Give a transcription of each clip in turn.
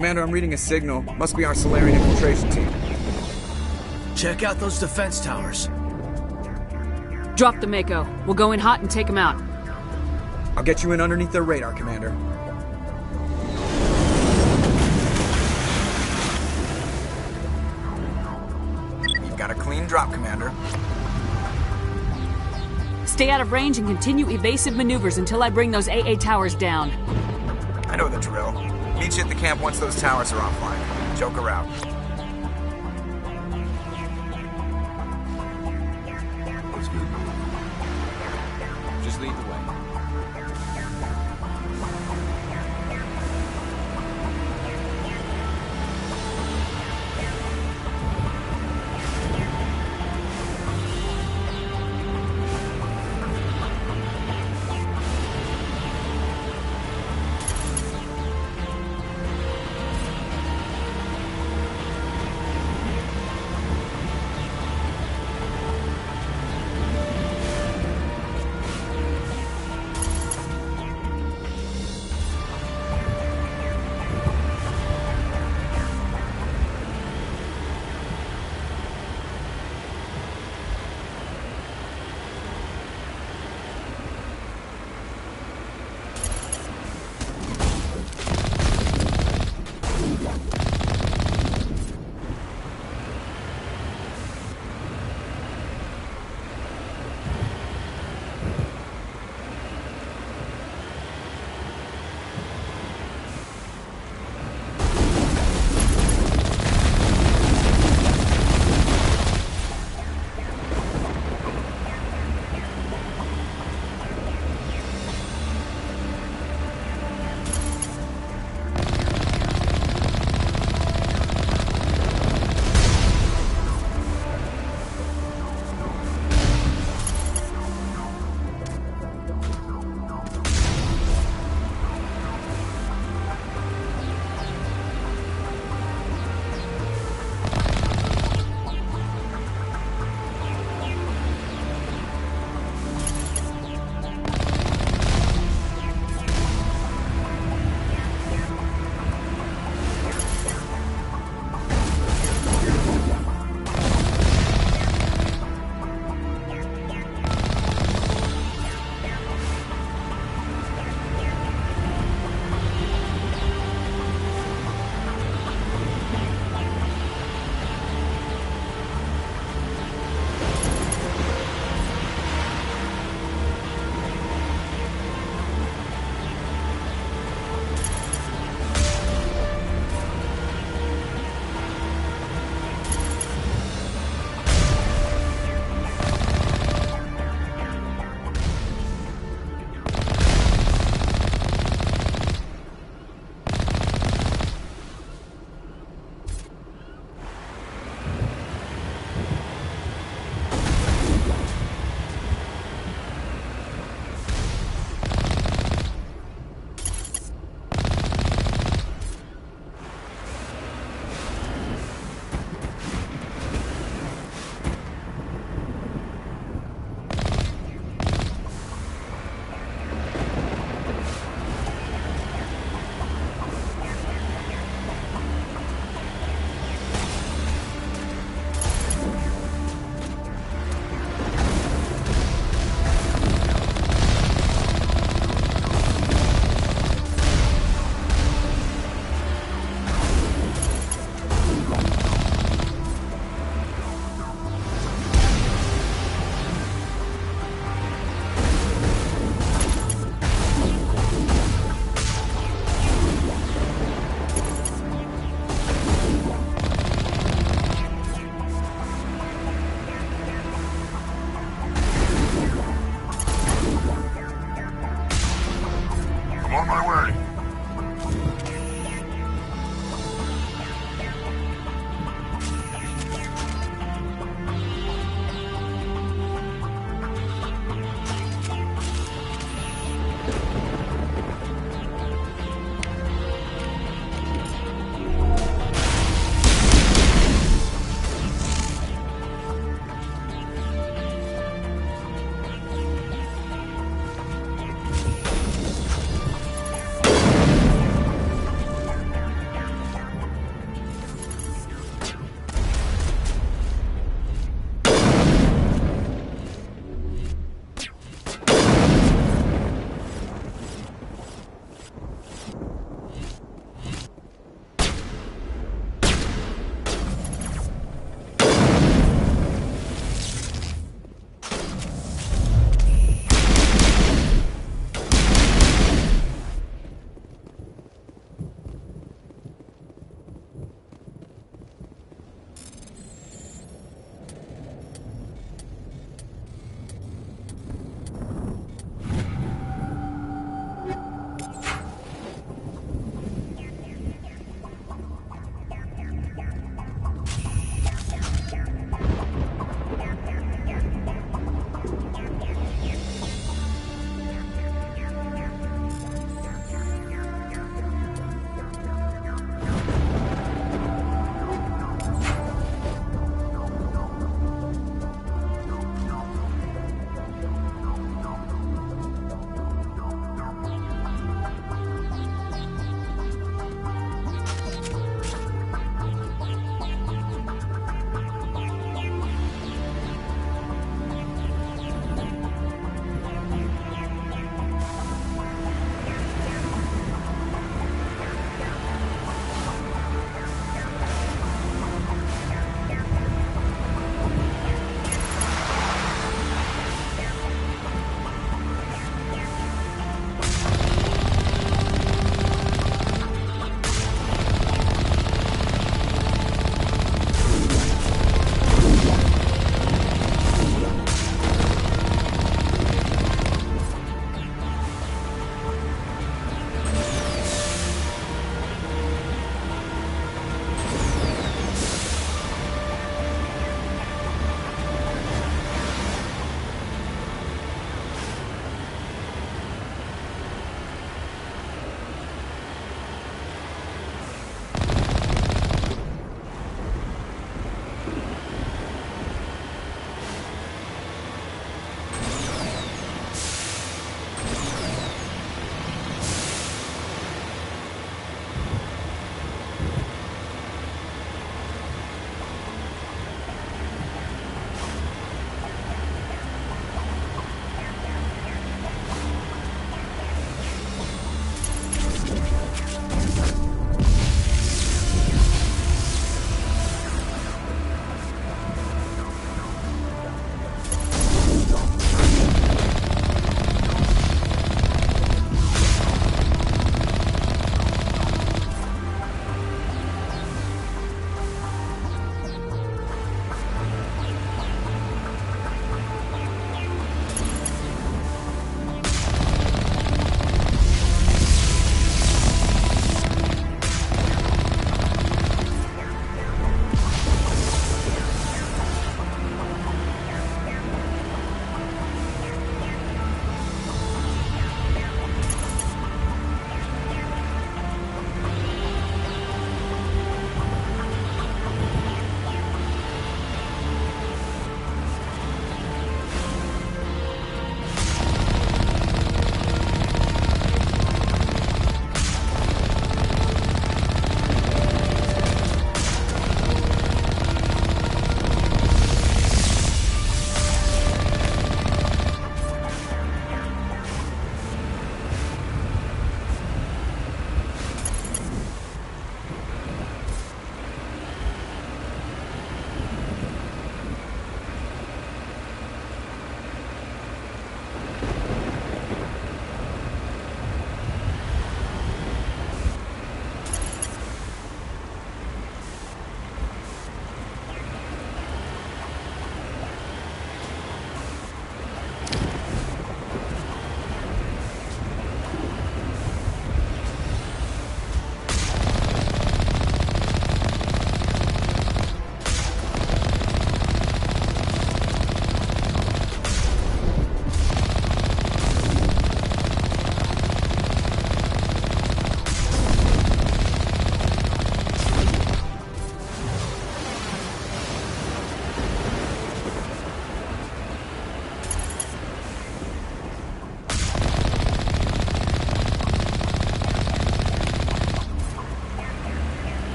Commander, I'm reading a signal. Must be our Solarian infiltration team. Check out those defense towers. Drop the Mako. We'll go in hot and take them out. I'll get you in underneath their radar, Commander. You've got a clean drop, Commander. Stay out of range and continue evasive maneuvers until I bring those AA towers down. I know the drill. Meet you at the camp once those towers are offline. Joker out. That's good. Just lead the way.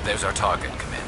There's our target, Commander.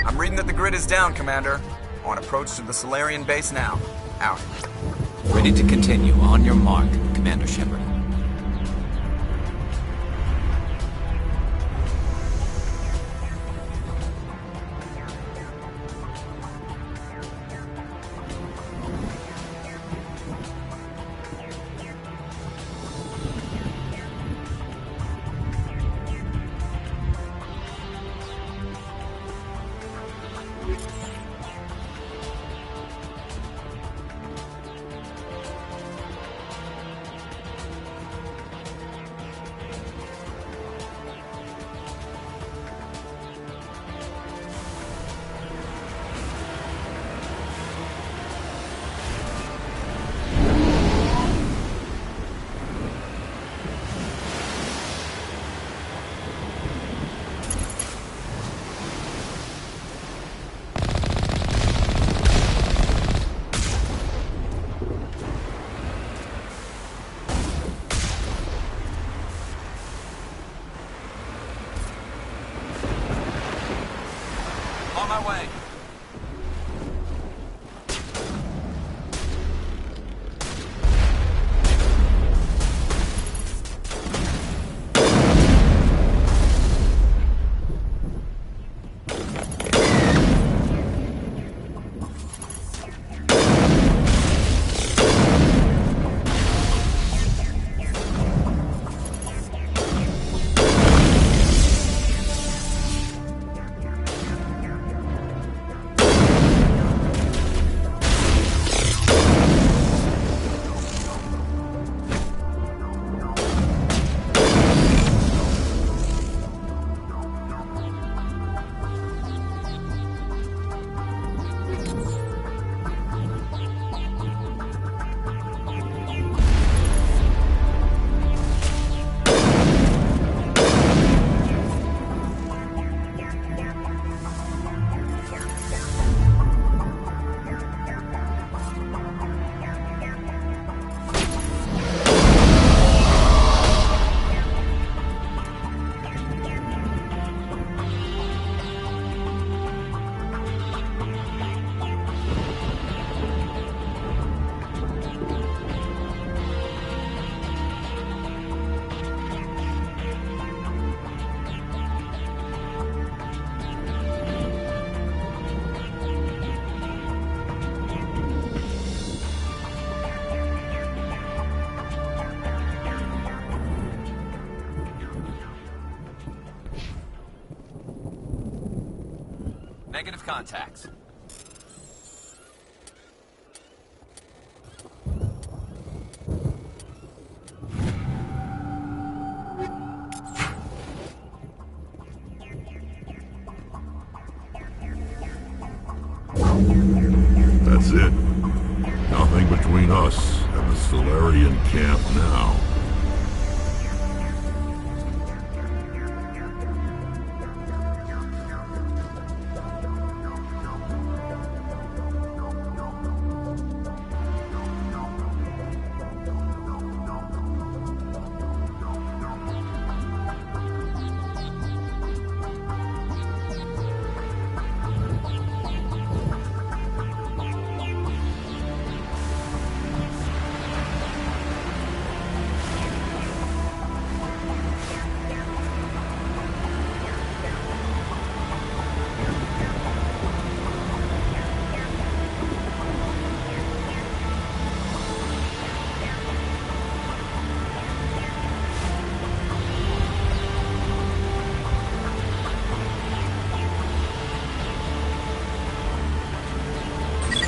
I'm reading that the grid is down, Commander. On approach to the Solarian base now. Out. Ready to continue. On your mark, Commander Shepard. On my way. Negative contacts. between us and the Solarian camp now?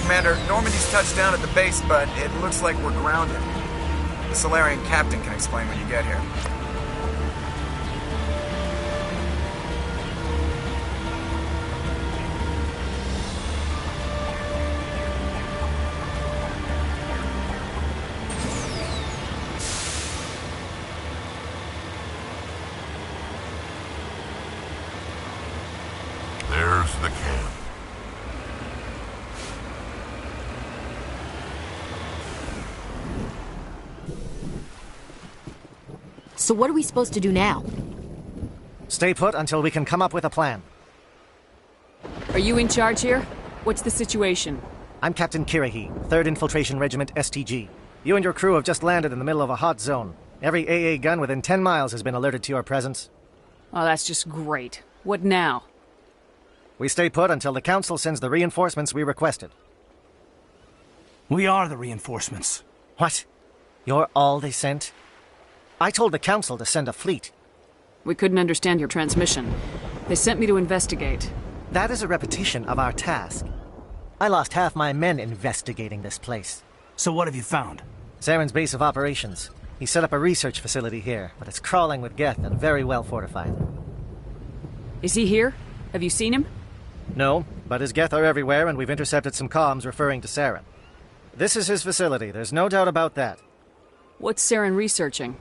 Commander, Normandy's touched down at the base, but it looks like we're grounded. The Solarian captain can explain when you get here. There's the camp. So what are we supposed to do now? Stay put until we can come up with a plan. Are you in charge here? What's the situation? I'm Captain Kirihi, 3rd Infiltration Regiment STG. You and your crew have just landed in the middle of a hot zone. Every AA gun within 10 miles has been alerted to your presence. Oh, that's just great. What now? We stay put until the Council sends the reinforcements we requested. We are the reinforcements. What? You're all they sent? I told the Council to send a fleet. We couldn't understand your transmission. They sent me to investigate. That is a repetition of our task. I lost half my men investigating this place. So what have you found? Saren's base of operations. He set up a research facility here, but it's crawling with Geth and very well fortified. Is he here? Have you seen him? No, but his Geth are everywhere and we've intercepted some comms referring to Saren. This is his facility, there's no doubt about that. What's Saren researching?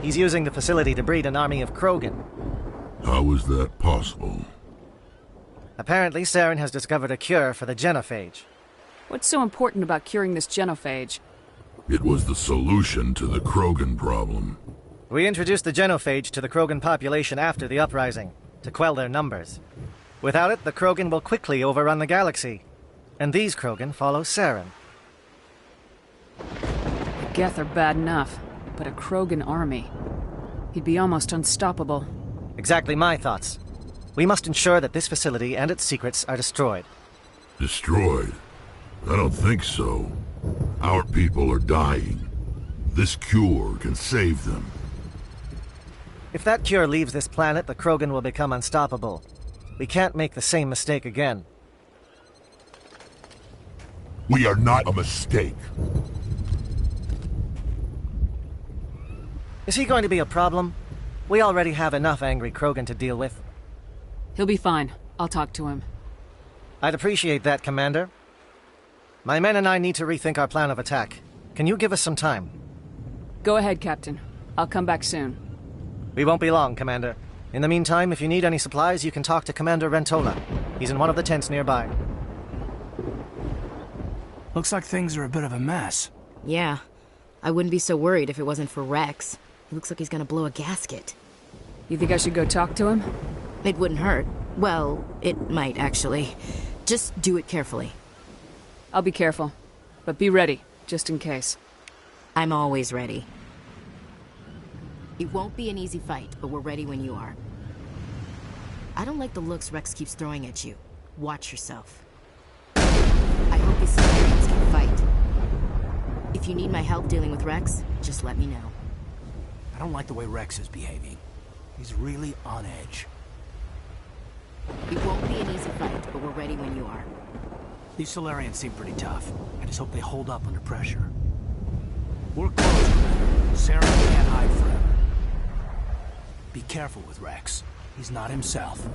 He's using the facility to breed an army of Krogan. How is that possible? Apparently, Saren has discovered a cure for the genophage. What's so important about curing this genophage? It was the solution to the Krogan problem. We introduced the genophage to the Krogan population after the uprising, to quell their numbers. Without it, the Krogan will quickly overrun the galaxy. And these Krogan follow Saren. The Geth are bad enough, but a Krogan army. He'd be almost unstoppable. Exactly my thoughts. We must ensure that this facility and its secrets are destroyed. Destroyed? I don't think so. Our people are dying. This cure can save them. If that cure leaves this planet, the Krogan will become unstoppable. We can't make the same mistake again. We are not a mistake. Is he going to be a problem? We already have enough angry Krogan to deal with. He'll be fine. I'll talk to him. I'd appreciate that, Commander. My men and I need to rethink our plan of attack. Can you give us some time? Go ahead, Captain. I'll come back soon. We won't be long, Commander. In the meantime, if you need any supplies, you can talk to Commander Rentola. He's in one of the tents nearby. Looks like things are a bit of a mess. Yeah. I wouldn't be so worried if it wasn't for Wrex. He looks like he's gonna blow a gasket. You think I should go talk to him? It wouldn't hurt. Well, it might, actually. Just do it carefully. I'll be careful. But be ready, just in case. I'm always ready. It won't be an easy fight, but we're ready when you are. I don't like the looks Wrex keeps throwing at you. Watch yourself. I hope his Solarians can fight. If you need my help dealing with Wrex, just let me know. I don't like the way Wrex is behaving. He's really on edge. It won't be an easy fight, but we're ready when you are. These Solarians seem pretty tough. I just hope they hold up under pressure. We're close, Commander. Saren can't hide forever. Be careful with Wrex. He's not himself.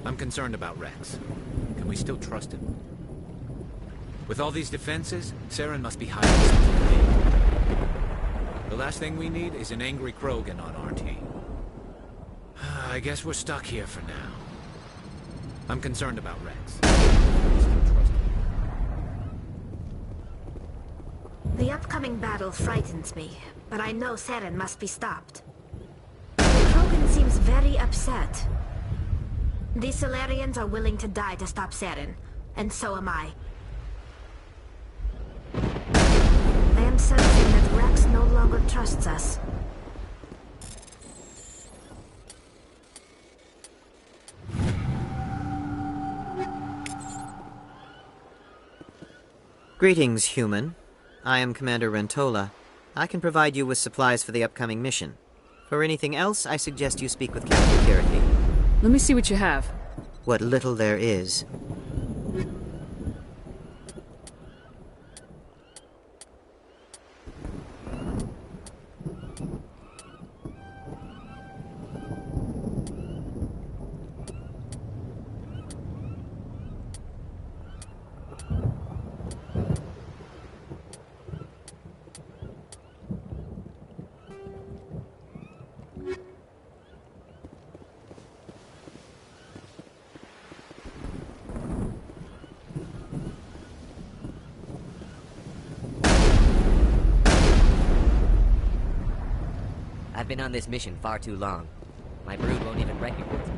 I'm concerned about Wrex. Can we still trust him? With all these defenses, Saren must be hiding something big. The last thing we need is an angry Krogan on our team. I guess we're stuck here for now. I'm concerned about Wrex. The upcoming battle frightens me, but I know Saren must be stopped. The Krogan seems very upset. These Solarians are willing to die to stop Saren, and so am I. I am sensing that Wrex no longer trusts us. Greetings, human. I am Commander Rentola. I can provide you with supplies for the upcoming mission. For anything else, I suggest you speak with Captain Kiriki. Let me see what you have. What little there is. I've been on this mission far too long. My brood won't even recognize me.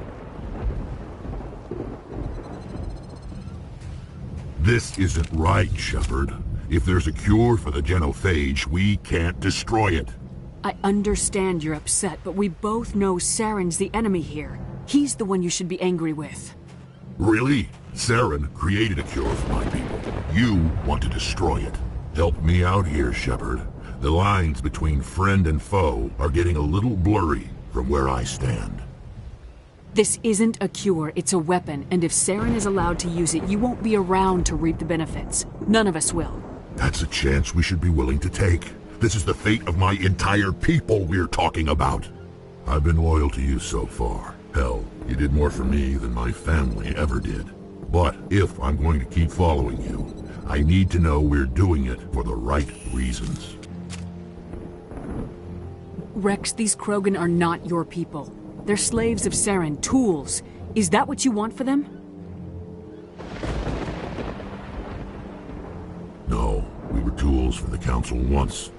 This isn't right, Shepard. If there's a cure for the genophage, we can't destroy it. I understand you're upset, but we both know Saren's the enemy here. He's the one you should be angry with. Really? Saren created a cure for my people. You want to destroy it. Help me out here, Shepard. The lines between friend and foe are getting a little blurry from where I stand. This isn't a cure, it's a weapon, and if Saren is allowed to use it, you won't be around to reap the benefits. None of us will. That's a chance we should be willing to take. This is the fate of my entire people we're talking about. I've been loyal to you so far. Hell, you did more for me than my family ever did. But if I'm going to keep following you, I need to know we're doing it for the right reasons. Wrex, these Krogan are not your people. They're slaves of Saren, tools. Is that what you want for them? No, we were tools for the Council once.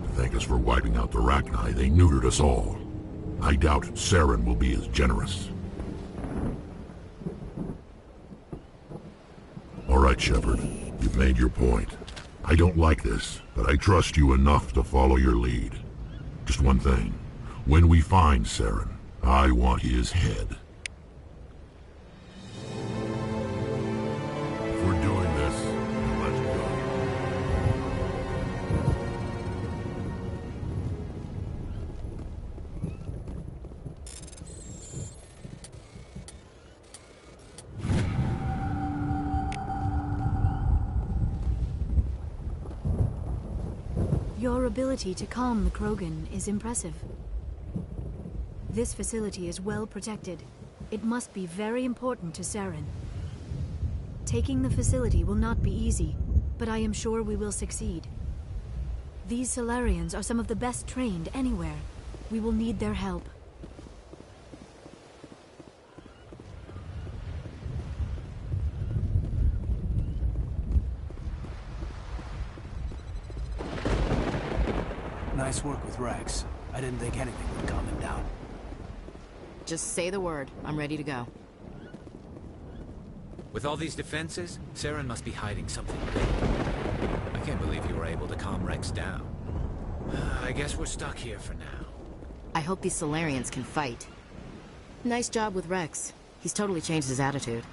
To thank us for wiping out the Rachni, they neutered us all. I doubt Saren will be as generous. All right, Shepard. You've made your point. I don't like this, but I trust you enough to follow your lead. Just one thing. When we find Saren, I want his head. If we're doing this, then let's go. Your ability to calm the Krogan is impressive. This facility is well protected. It must be very important to Saren. Taking the facility will not be easy, but I am sure we will succeed. These Solarians are some of the best trained anywhere. We will need their help. Nice work with Wrex. I didn't think anything would calm him down. Just say the word. I'm ready to go. With all these defenses, Saren must be hiding something big. I can't believe you were able to calm Wrex down. I guess we're stuck here for now. I hope these Solarians can fight. Nice job with Wrex. He's totally changed his attitude.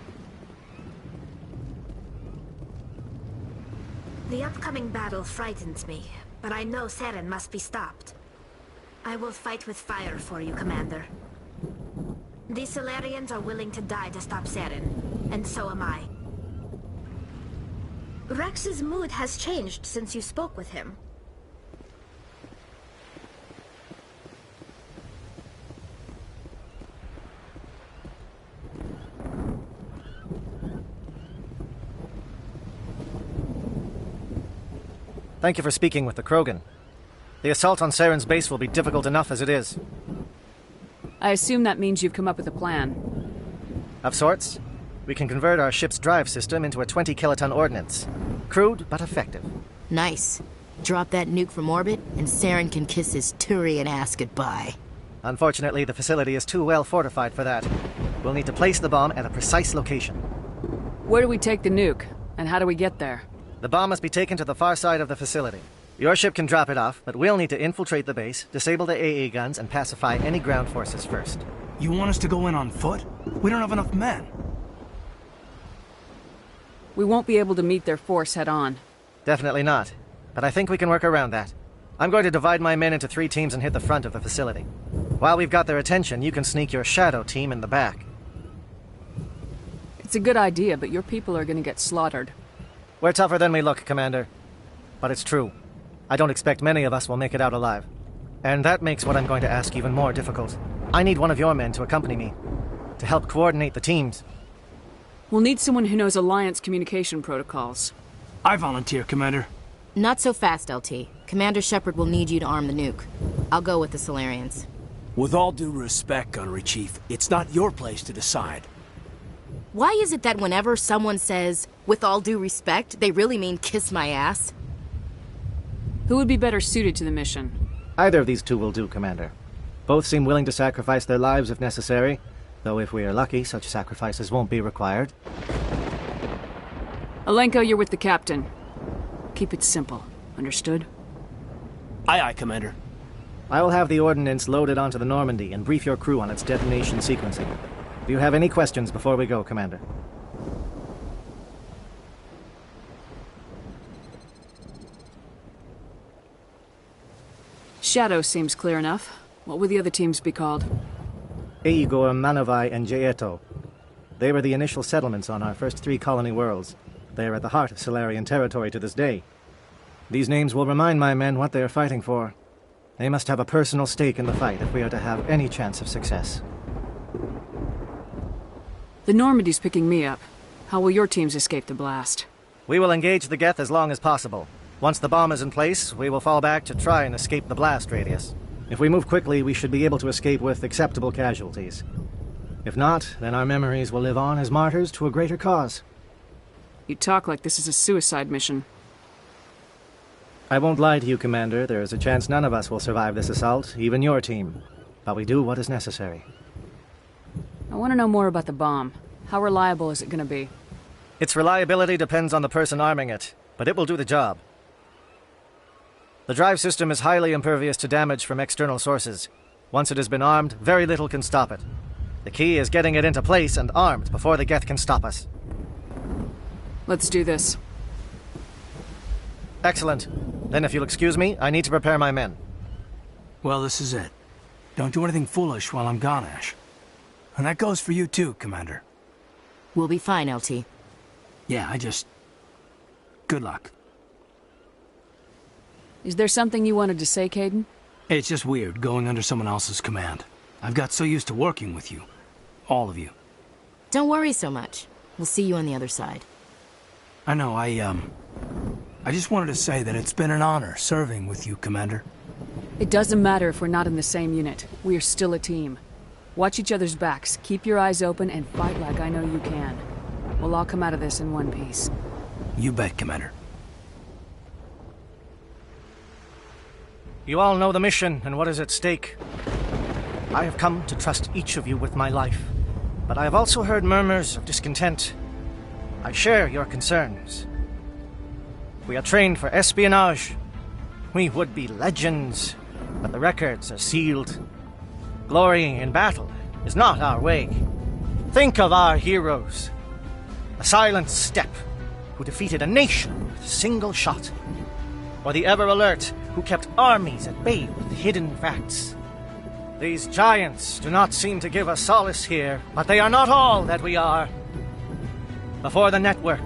The upcoming battle frightens me, but I know Saren must be stopped. I will fight with fire for you, Commander. These Solarians are willing to die to stop Saren, and so am I. Wrex's mood has changed since you spoke with him. Thank you for speaking with the Krogan. The assault on Saren's base will be difficult enough as it is. I assume that means you've come up with a plan. Of sorts. We can convert our ship's drive system into a 20-kiloton ordnance. Crude, but effective. Nice. Drop that nuke from orbit, and Saren can kiss his Turian ass goodbye. Unfortunately, the facility is too well fortified for that. We'll need to place the bomb at a precise location. Where do we take the nuke? And how do we get there? The bomb must be taken to the far side of the facility. Your ship can drop it off, but we'll need to infiltrate the base, disable the AA guns, and pacify any ground forces first. You want us to go in on foot? We don't have enough men. We won't be able to meet their force head-on. Definitely not. But I think we can work around that. I'm going to divide my men into 3 teams and hit the front of the facility. While we've got their attention, you can sneak your shadow team in the back. It's a good idea, but your people are going to get slaughtered. We're tougher than we look, Commander. But it's true. I don't expect many of us will make it out alive. And that makes what I'm going to ask even more difficult. I need one of your men to accompany me, to help coordinate the teams. We'll need someone who knows Alliance communication protocols. I volunteer, Commander. Not so fast, LT. Commander Shepard will need you to arm the nuke. I'll go with the Solarians. With all due respect, Gunnery Chief, it's not your place to decide. Why is it that whenever someone says, with all due respect, they really mean kiss my ass? Who would be better suited to the mission? Either of these 2 will do, Commander. Both seem willing to sacrifice their lives if necessary, though if we are lucky, such sacrifices won't be required. Alenko, you're with the captain. Keep it simple. Understood? Aye, aye, Commander. I will have the ordnance loaded onto the Normandy and brief your crew on its detonation sequencing. Do you have any questions before we go, Commander? Shadow seems clear enough. What would the other teams be called? Igor, Manovai, and Jaeto. They were the initial settlements on our first 3 colony worlds. They are at the heart of Solarian territory to this day. These names will remind my men what they are fighting for. They must have a personal stake in the fight if we are to have any chance of success. The Normandy's picking me up. How will your teams escape the blast? We will engage the Geth as long as possible. Once the bomb is in place, we will fall back to try and escape the blast radius. If we move quickly, we should be able to escape with acceptable casualties. If not, then our memories will live on as martyrs to a greater cause. You talk like this is a suicide mission. I won't lie to you, Commander. There is a chance none of us will survive this assault, even your team. But we do what is necessary. I want to know more about the bomb. How reliable is it going to be? Its reliability depends on the person arming it, but it will do the job. The drive system is highly impervious to damage from external sources. Once it has been armed, very little can stop it. The key is getting it into place and armed before the Geth can stop us. Let's do this. Excellent. Then if you'll excuse me, I need to prepare my men. Well, this is it. Don't do anything foolish while I'm gone, Ash. And that goes for you too, Commander. We'll be fine, LT. Yeah, good luck. Is there something you wanted to say, Kaidan? It's just weird going under someone else's command. I've got so used to working with you. All of you. Don't worry so much. We'll see you on the other side. I know, I just wanted to say that it's been an honor serving with you, Commander. It doesn't matter if we're not in the same unit. We are still a team. Watch each other's backs, keep your eyes open, and fight like I know you can. We'll all come out of this in one piece. You bet, Commander. You all know the mission and what is at stake. I have come to trust each of you with my life, but I have also heard murmurs of discontent. I share your concerns. We are trained for espionage. We would be legends, but the records are sealed. Glorying in battle is not our way. Think of our heroes. A silent step who defeated a nation with a single shot. Or the ever-alert who kept armies at bay with hidden facts. These giants do not seem to give us solace here, but they are not all that we are. Before the network,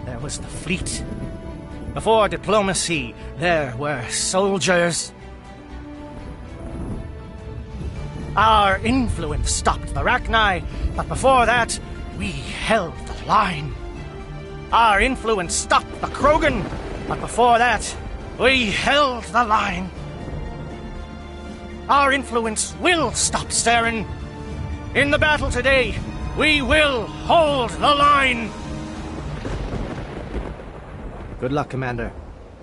there was the fleet. Before diplomacy, there were soldiers. Our influence stopped the Rachni, but before that, we held the line. Our influence stopped the Krogan, but before that, We held the line. Our influence will stop Saren. In the battle today, we will hold the line. Good luck, Commander.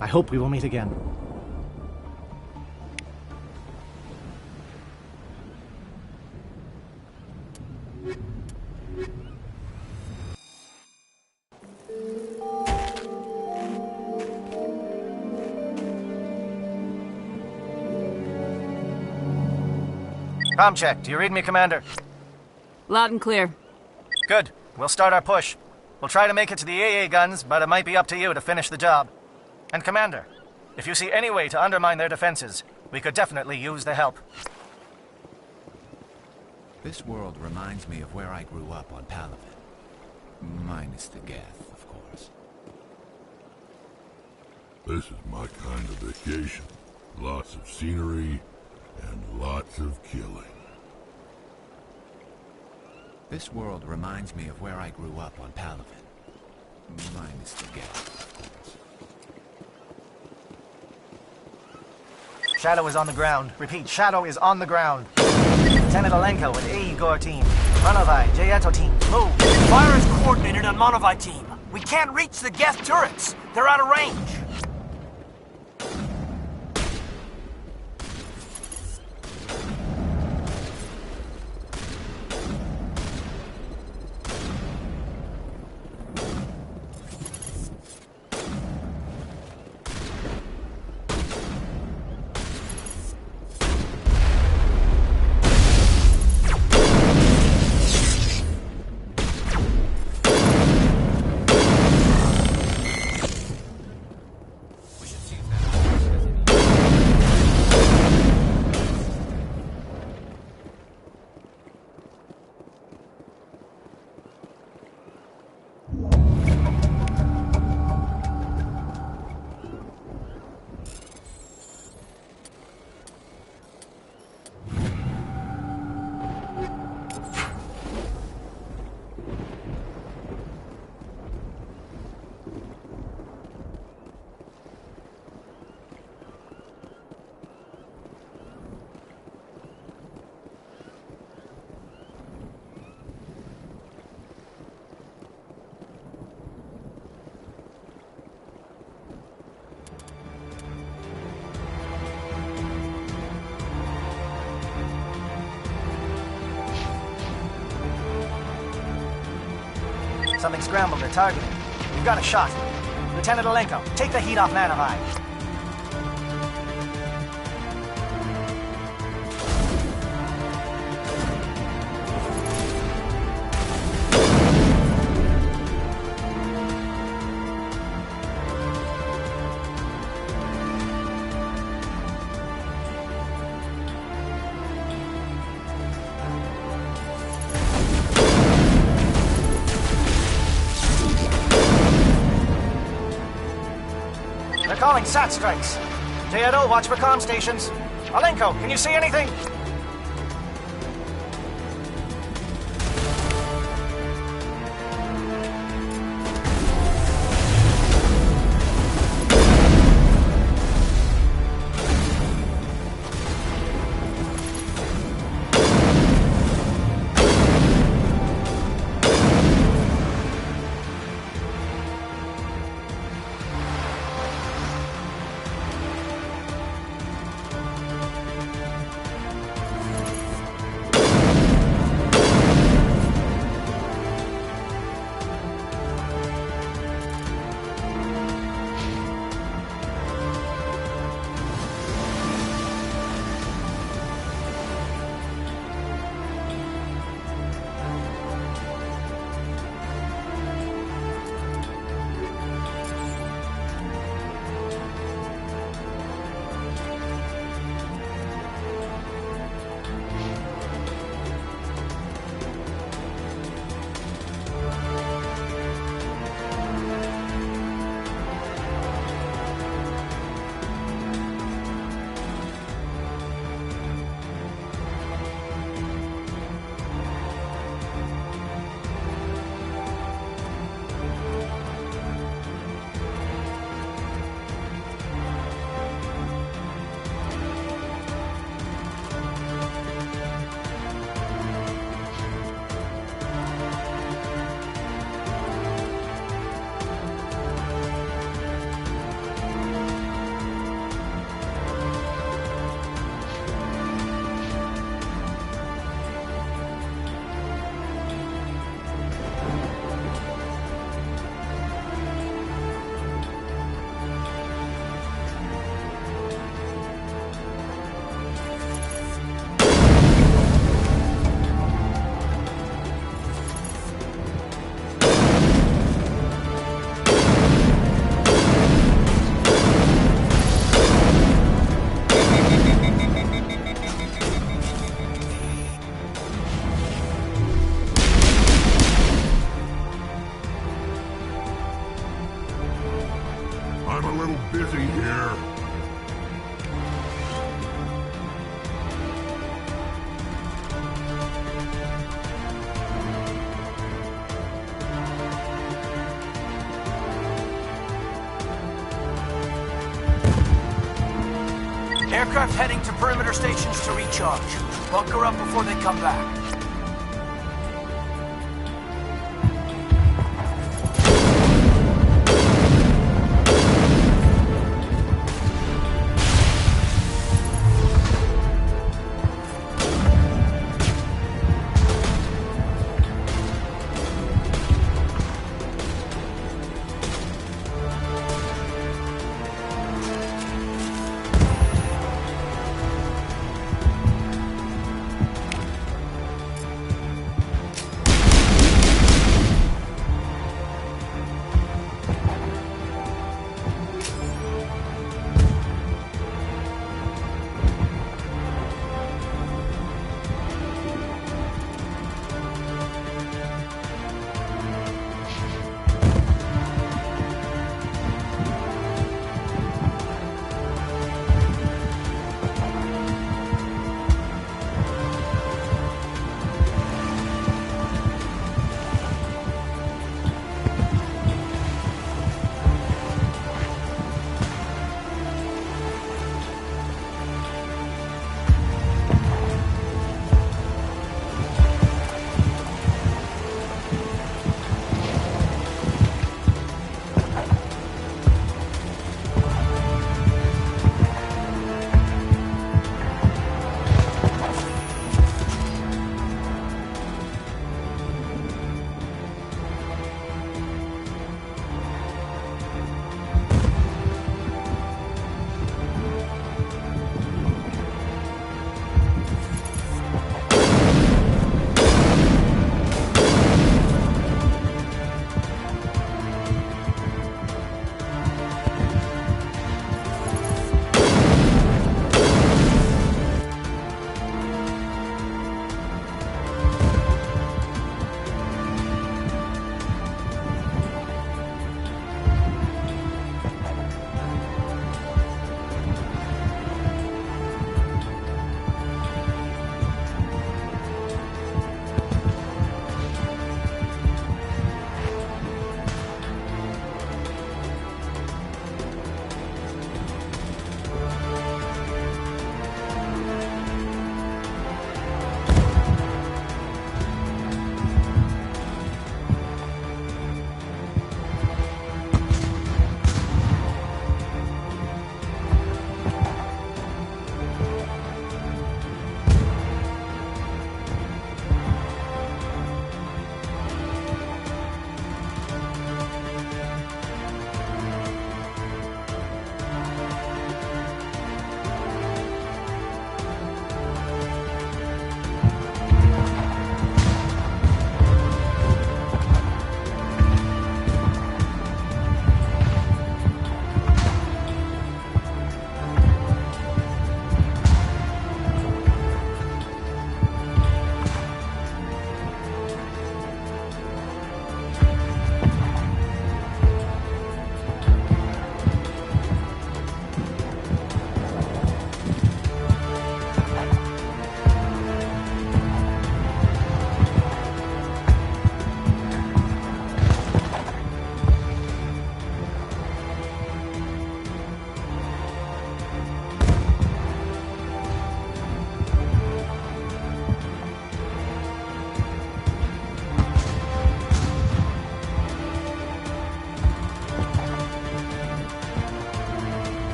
I hope we will meet again. Comm check. Do you read me, Commander? Loud and clear. Good. We'll start our push. We'll try to make it to the AA guns, but it might be up to you to finish the job. And Commander, if you see any way to undermine their defenses, we could definitely use the help. This world reminds me of where I grew up on Palaven. Minus the Geth, of course. This is my kind of vacation. Lots of scenery, and lots of killing. This world reminds me of where I grew up on Palaven. Minus the Geth, of course. Shadow is on the ground. Repeat, Shadow is on the ground. Lieutenant Alenko with A. Igor team. Monovai, Jayeto team, move. Fire is coordinated on Monovai team. We can't reach the Geth turrets. They're out of range. Something scrambled their target. We've got a shot. Lieutenant Alenko, take the heat off Monovai. Calling SAT strikes. Jayeto, watch for comm stations. Alenko, can you see anything? I'm a little busy here. Aircraft heading to perimeter stations to recharge. Bunker up before they come back.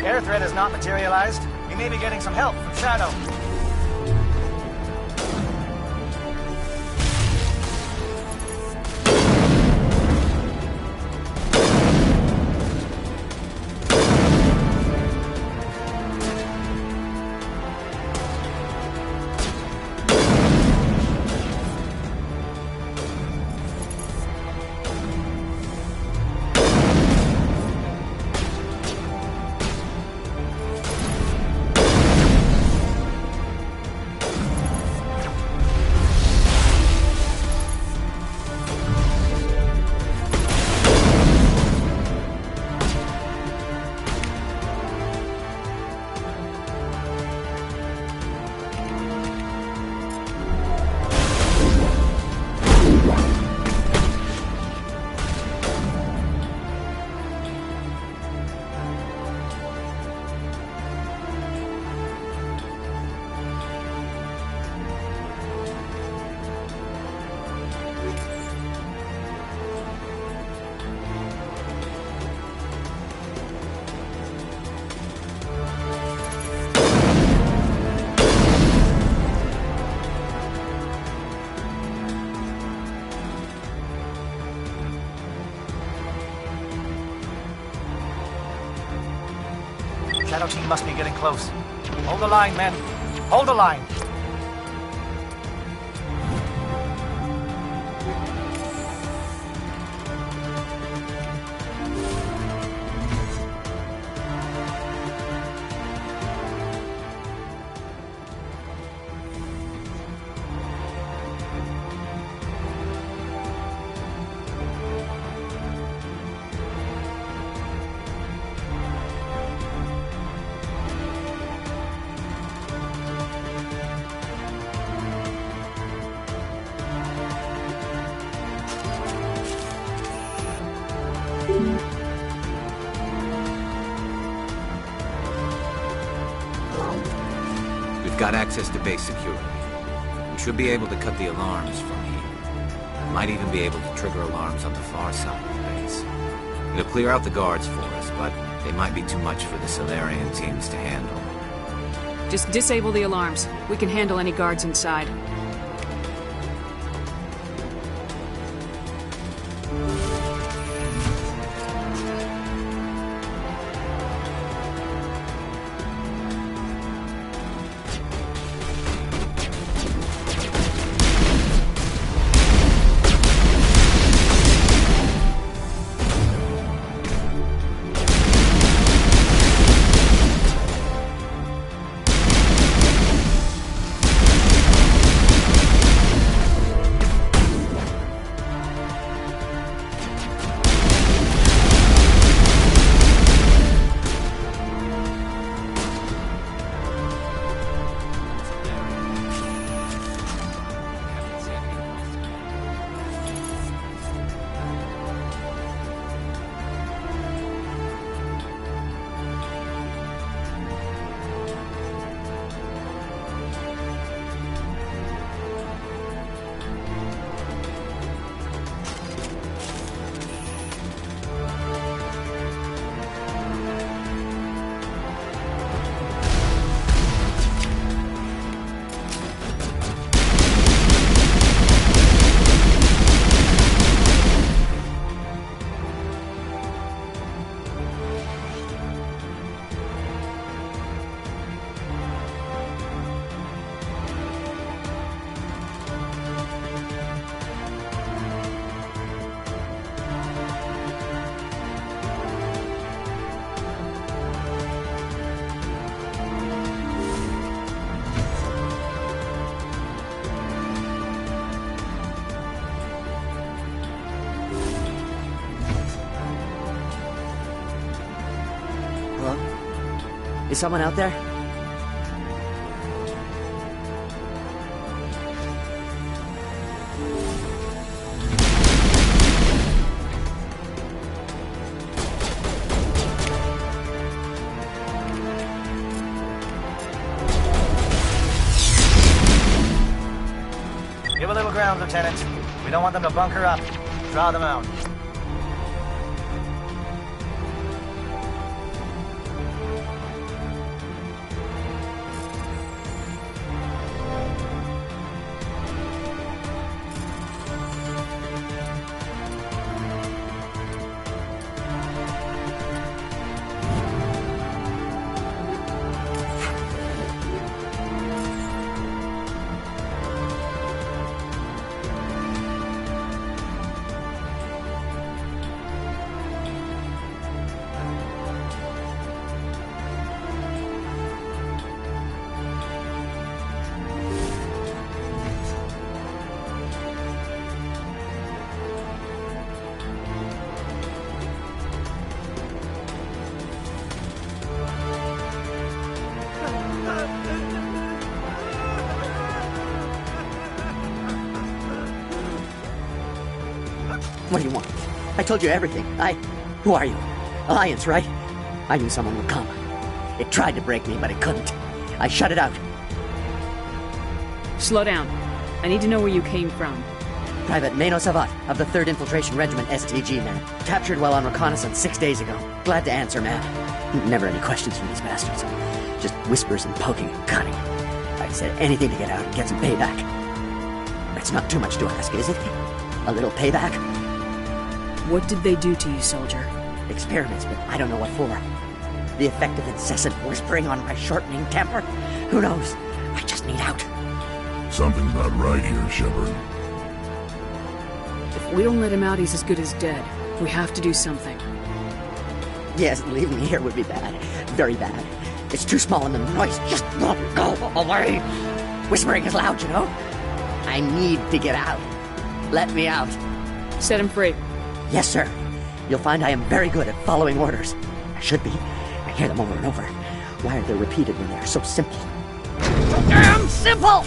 air threat has not materialized. We may be getting some help from Shadow. Shadow team must be getting close. Hold the line, men. Hold the line. Got access to base security. We should be able to cut the alarms from here. Might even be able to trigger alarms on the far side of the base. It'll clear out the guards for us, but they might be too much for the Solarian teams to handle. Just disable the alarms. We can handle any guards inside. Is someone out there? Give a little ground, Lieutenant. We don't want them to bunker up. Draw them out. What do you want? I told you everything. Who are you? Alliance, right? I knew someone would come. It tried to break me, but it couldn't. I shut it out. Slow down. I need to know where you came from. Private Mano Savat of the 3rd Infiltration Regiment STG, man. Captured while on reconnaissance 6 days ago. Glad to answer, man. Never any questions from these bastards. Just whispers and poking and cutting. I said anything to get out and get some payback. That's not too much to ask, is it? A little payback? What did they do to you, soldier? Experiments, but I don't know what for. The effect of incessant whispering on my shortening temper? Who knows? I just need out. Something's not right here, Shepard. If we don't let him out, he's as good as dead. We have to do something. Yes, leaving me here would be bad. Very bad. It's too small and the noise just won't go away. Whispering is loud, you know? I need to get out. Let me out. Set him free. Yes, sir. You'll find I am very good at following orders. I should be. I hear them over and over. Why are they repeated when they're so simple? So damn simple!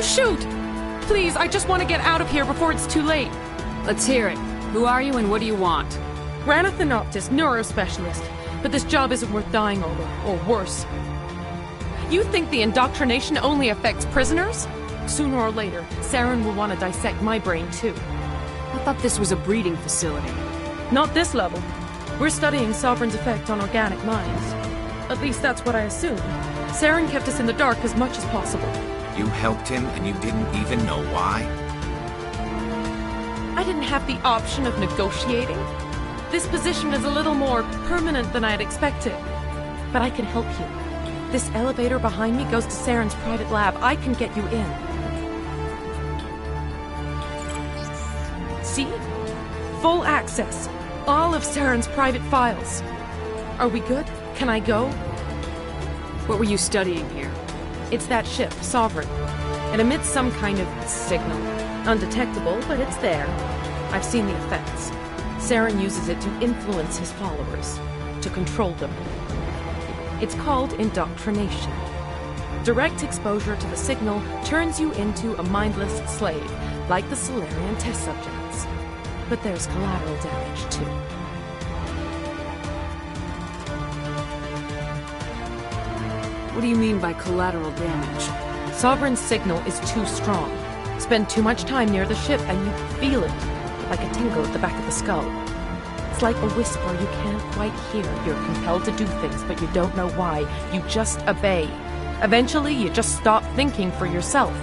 shoot! Please, I just want to get out of here before it's too late. Let's hear it. Who are you and what do you want? Granathanoptis, neurospecialist. But this job isn't worth dying over, or worse. You think the indoctrination only affects prisoners? Sooner or later, Saren will want to dissect my brain too. I thought this was a breeding facility. Not this level. We're studying Sovereign's effect on organic minds. At least that's what I assumed. Saren kept us in the dark as much as possible. You helped him and you didn't even know why? I didn't have the option of negotiating. This position is a little more permanent than I had expected. But I can help you. This elevator behind me goes to Saren's private lab. I can get you in. See? Full access. All of Saren's private files. Are we good? Can I go? What were you studying here? It's that ship, Sovereign. It emits some kind of signal. Undetectable, but it's there. I've seen the effects. Saren uses it to influence his followers, to control them. It's called indoctrination. Direct exposure to the signal turns you into a mindless slave, like the Solarian test subjects. But there's collateral damage, too. What do you mean by collateral damage? Sovereign's signal is too strong. Spend too much time near the ship and you feel it, like a tingle at the back of the skull. It's like a whisper you can't quite hear. You're compelled to do things, but you don't know why. You just obey. Eventually, you just stop thinking for yourself.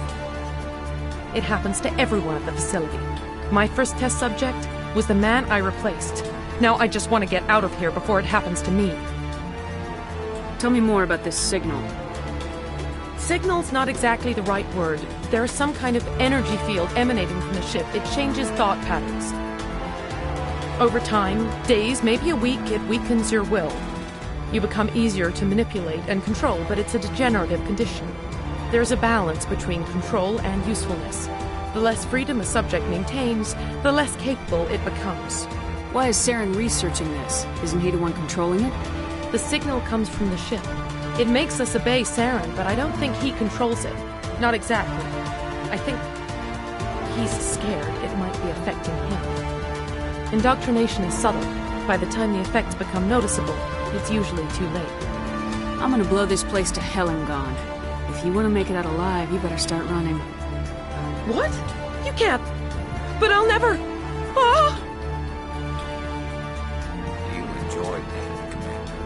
It happens to everyone at the facility. My first test subject was the man I replaced. Now I just want to get out of here before it happens to me. Tell me more about this signal. Signal's not exactly the right word. There is some kind of energy field emanating from the ship. It changes thought patterns. Over time, days, maybe a week, it weakens your will. You become easier to manipulate and control, but it's a degenerative condition. There's a balance between control and usefulness. The less freedom a subject maintains, the less capable it becomes. Why is Saren researching this? Isn't he the one controlling it? The signal comes from the ship. It makes us obey Saren, but I don't think he controls it. Not exactly. I think he's scared it might be affecting him. Indoctrination is subtle. By the time the effects become noticeable, it's usually too late. I'm gonna blow this place to hell and gone. If you want to make it out alive, you better start running. What? You can't. But I'll never. Ah! You enjoyed that, Commander.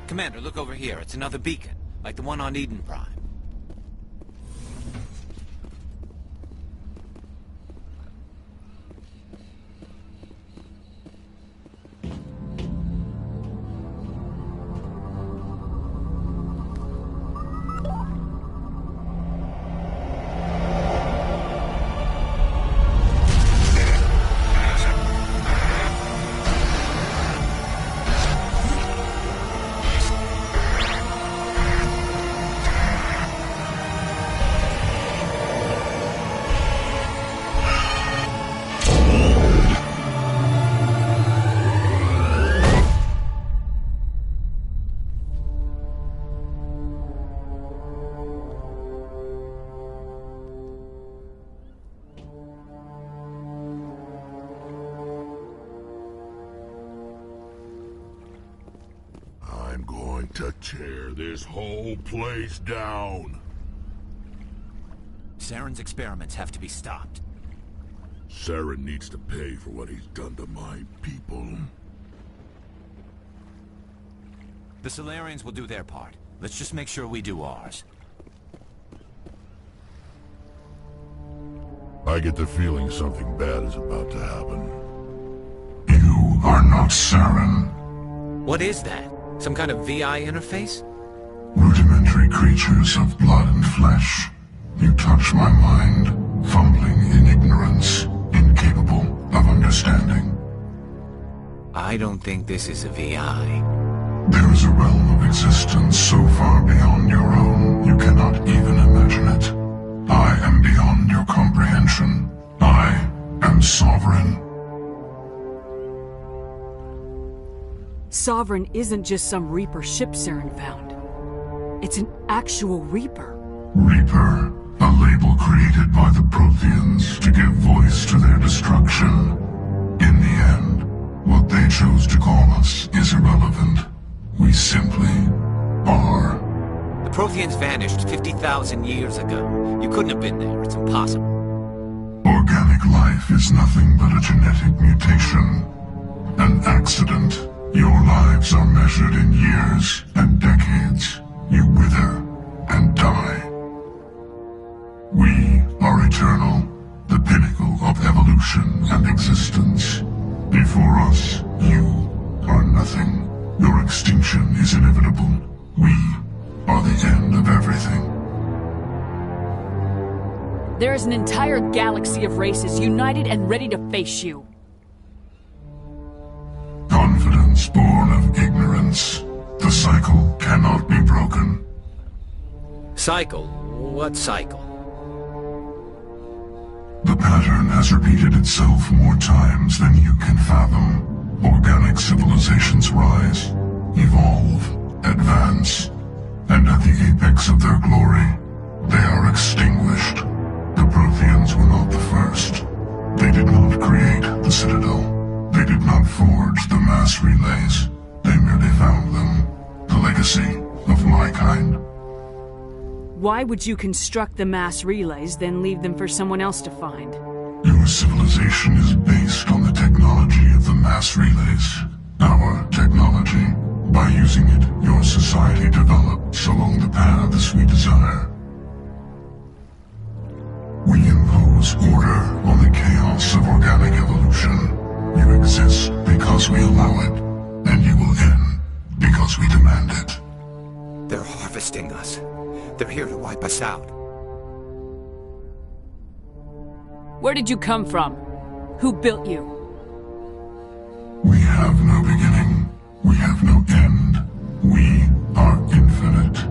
Commander, look over here. It's another beacon, like the one on Eden Prime. To tear this whole place down. Saren's experiments have to be stopped. Saren needs to pay for what he's done to my people. The Solarians will do their part. Let's just make sure we do ours. I get the feeling something bad is about to happen. You are not Saren. What is that? Some kind of VI interface? Rudimentary creatures of blood and flesh. You touch my mind, fumbling in ignorance, incapable of understanding. I don't think this is a VI. There is a realm of existence so far beyond your own, you cannot even imagine it. I am beyond your comprehension. I am sovereign. Sovereign isn't just some Reaper ship Saren found. It's an actual Reaper. Reaper, a label created by the Protheans to give voice to their destruction. In the end, what they chose to call us is irrelevant. We simply are. The Protheans vanished 50,000 years ago. You couldn't have been there. It's impossible. Organic life is nothing but a genetic mutation. An accident. Your lives are measured in years and decades. You wither and die. We are eternal, the pinnacle of evolution and existence. Before us, you are nothing. Your extinction is inevitable. We are the end of everything. There is an entire galaxy of races united and ready to face you. Confidence born of ignorance. The cycle cannot be broken. Cycle? What cycle? The pattern has repeated itself more times than you can fathom. Organic civilizations rise, evolve, advance, and at the apex of their glory, they are extinguished. The Protheans were not the first. They did not create the Citadel. They did not forge the mass relays. They merely found them. The legacy of my kind. Why would you construct the mass relays, then leave them for someone else to find? Your civilization is based on the technology of the mass relays. Our technology. By using it, your society develops along the paths we desire. We impose order on the chaos of organic evolution. You exist because we allow it, and you will end because we demand it. They're harvesting us. They're here to wipe us out. Where did you come from? Who built you? We have no beginning. We have no end. We are infinite.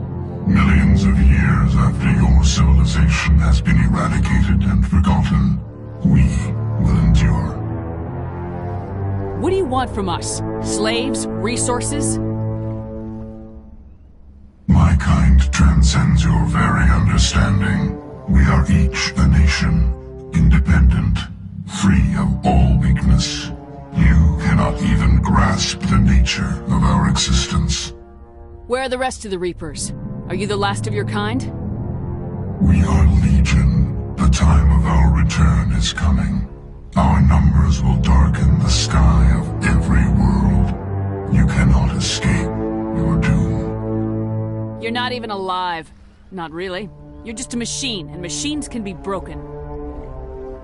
Millions of years after your civilization has been eradicated and forgotten, we will endure. What do you want from us? Slaves? Resources? My kind transcends your very understanding. We are each a nation, independent, free of all weakness. You cannot even grasp the nature of our existence. Where are the rest of the Reapers? Are you the last of your kind? We are legion. The time of our return is coming. Our numbers will darken the sky of every world. You cannot escape your doom. You're not even alive. Not really. You're just a machine, and machines can be broken.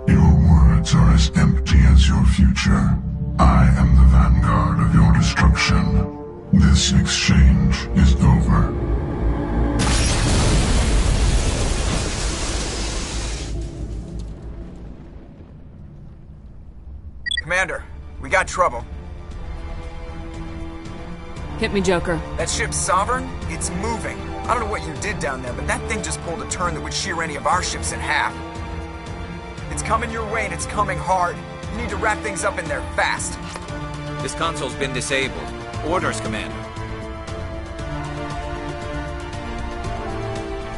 Your words are as empty as your future. I am the vanguard of your destruction. This exchange is over. Commander, we got trouble. Hit me, Joker. That ship's Sovereign? It's moving. I don't know what you did down there, but that thing just pulled a turn that would shear any of our ships in half. It's coming your way and it's coming hard. You need to wrap things up in there fast. This console's been disabled. Orders, Commander.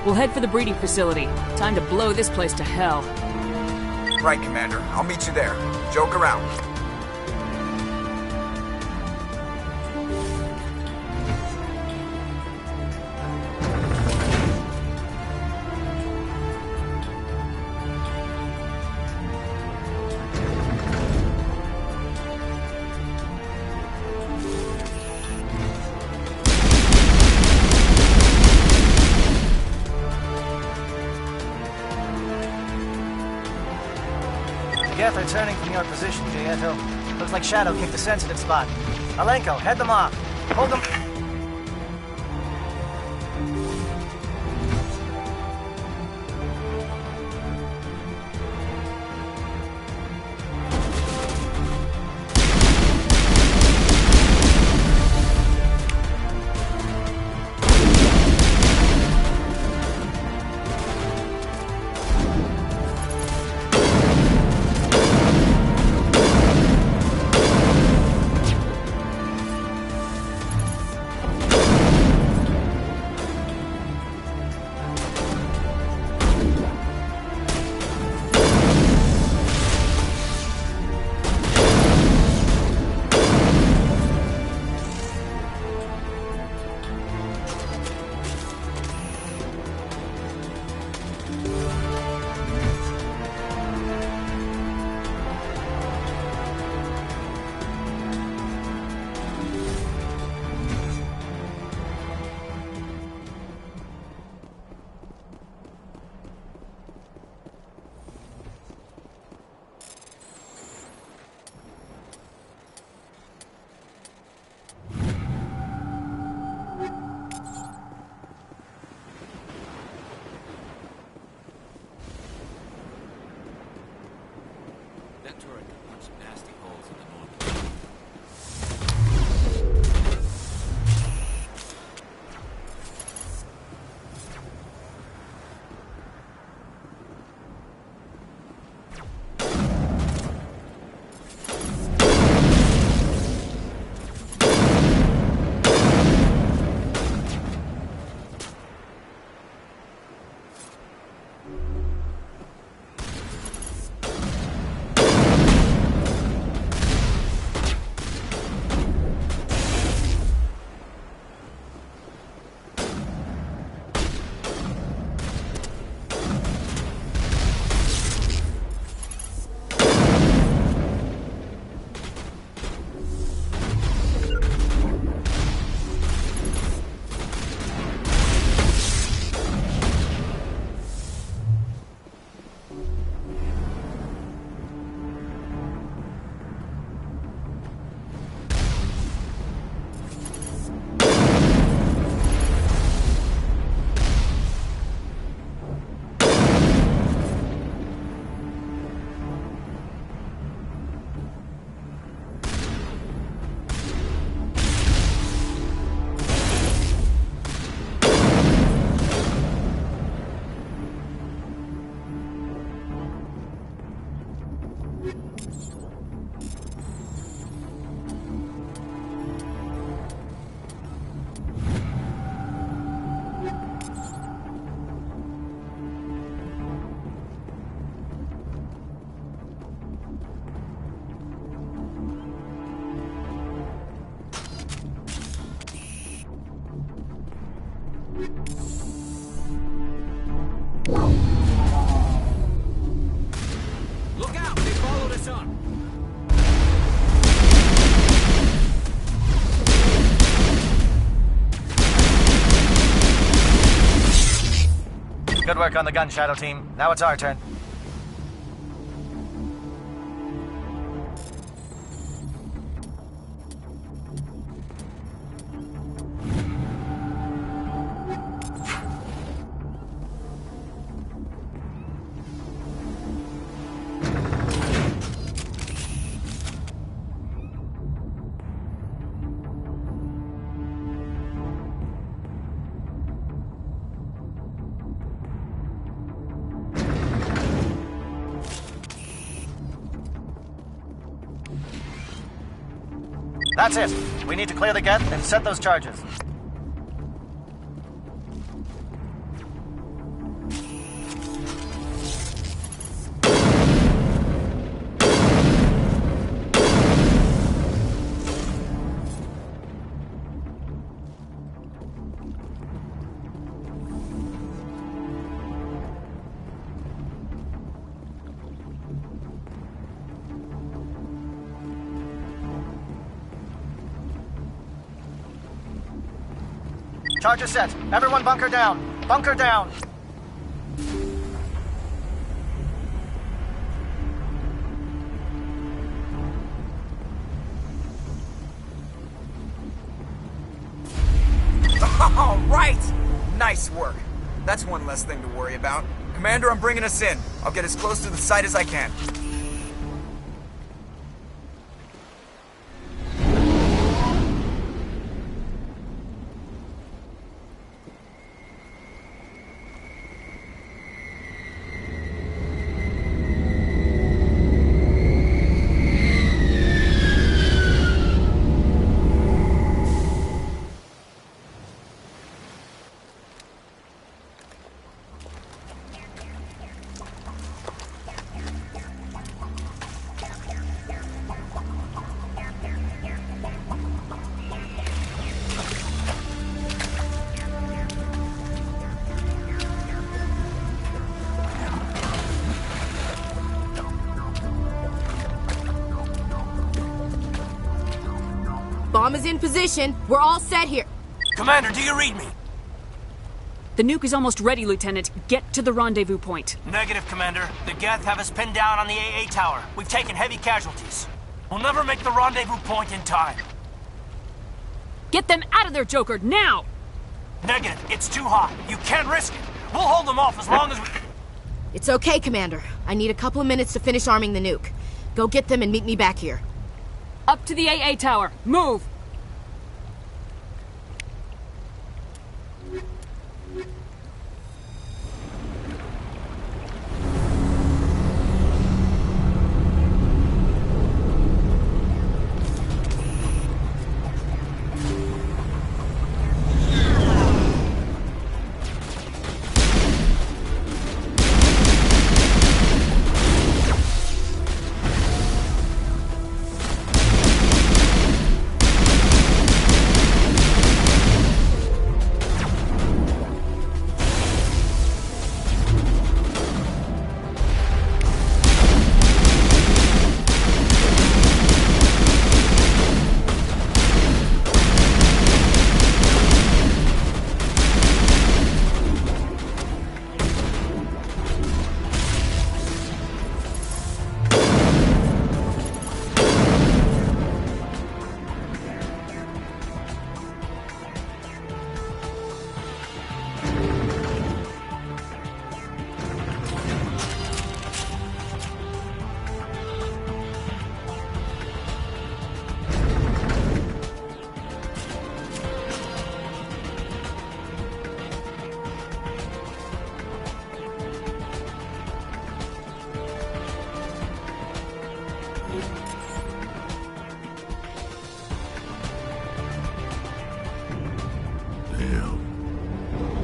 We'll head for the breeding facility. Time to blow this place to hell. Right, Commander. I'll meet you there. Joke around. Geth are turning from your position, Gieto. Looks like Shadow kicked a sensitive spot. Alenko, head them off. Hold them... That turret can punch some nasty holes in the north. Look out! They followed us up! Good work on the gun, Shadow Team. Now it's our turn. That's it. We need to clear the Geth and set those charges. Charges set. Everyone bunker down. Bunker down. That's one less thing to worry about. Commander, I'm bringing us in. I'll get as close to the site as I can. Bomb is in position. We're all set here. Commander, do you read me? The nuke is almost ready, Lieutenant. Get to the rendezvous point. Negative, Commander. The Geth have us pinned down on the AA tower. We've taken heavy casualties. We'll never make the rendezvous point in time. Get them out of there, Joker, now! Negative. It's too hot. You can't risk it. We'll hold them off as long as we... It's okay, Commander. I need a couple of minutes to finish arming the nuke. Go get them and meet me back here. Up to the AA tower. Move!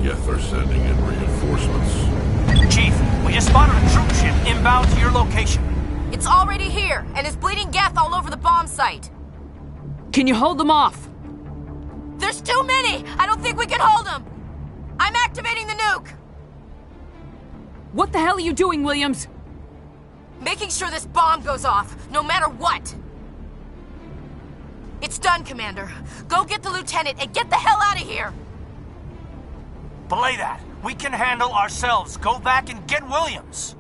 Geth are sending in reinforcements. Chief, we just spotted a troop ship inbound to your location. It's already here, and is bleeding Geth all over the bomb site. Can you hold them off? There's too many! I don't think we can hold them! I'm activating the nuke! What the hell are you doing, Williams? Making sure this bomb goes off, no matter what! It's done, Commander. Go get the lieutenant and get the hell out of here! Belay that. We can handle ourselves. Go back and get Williams.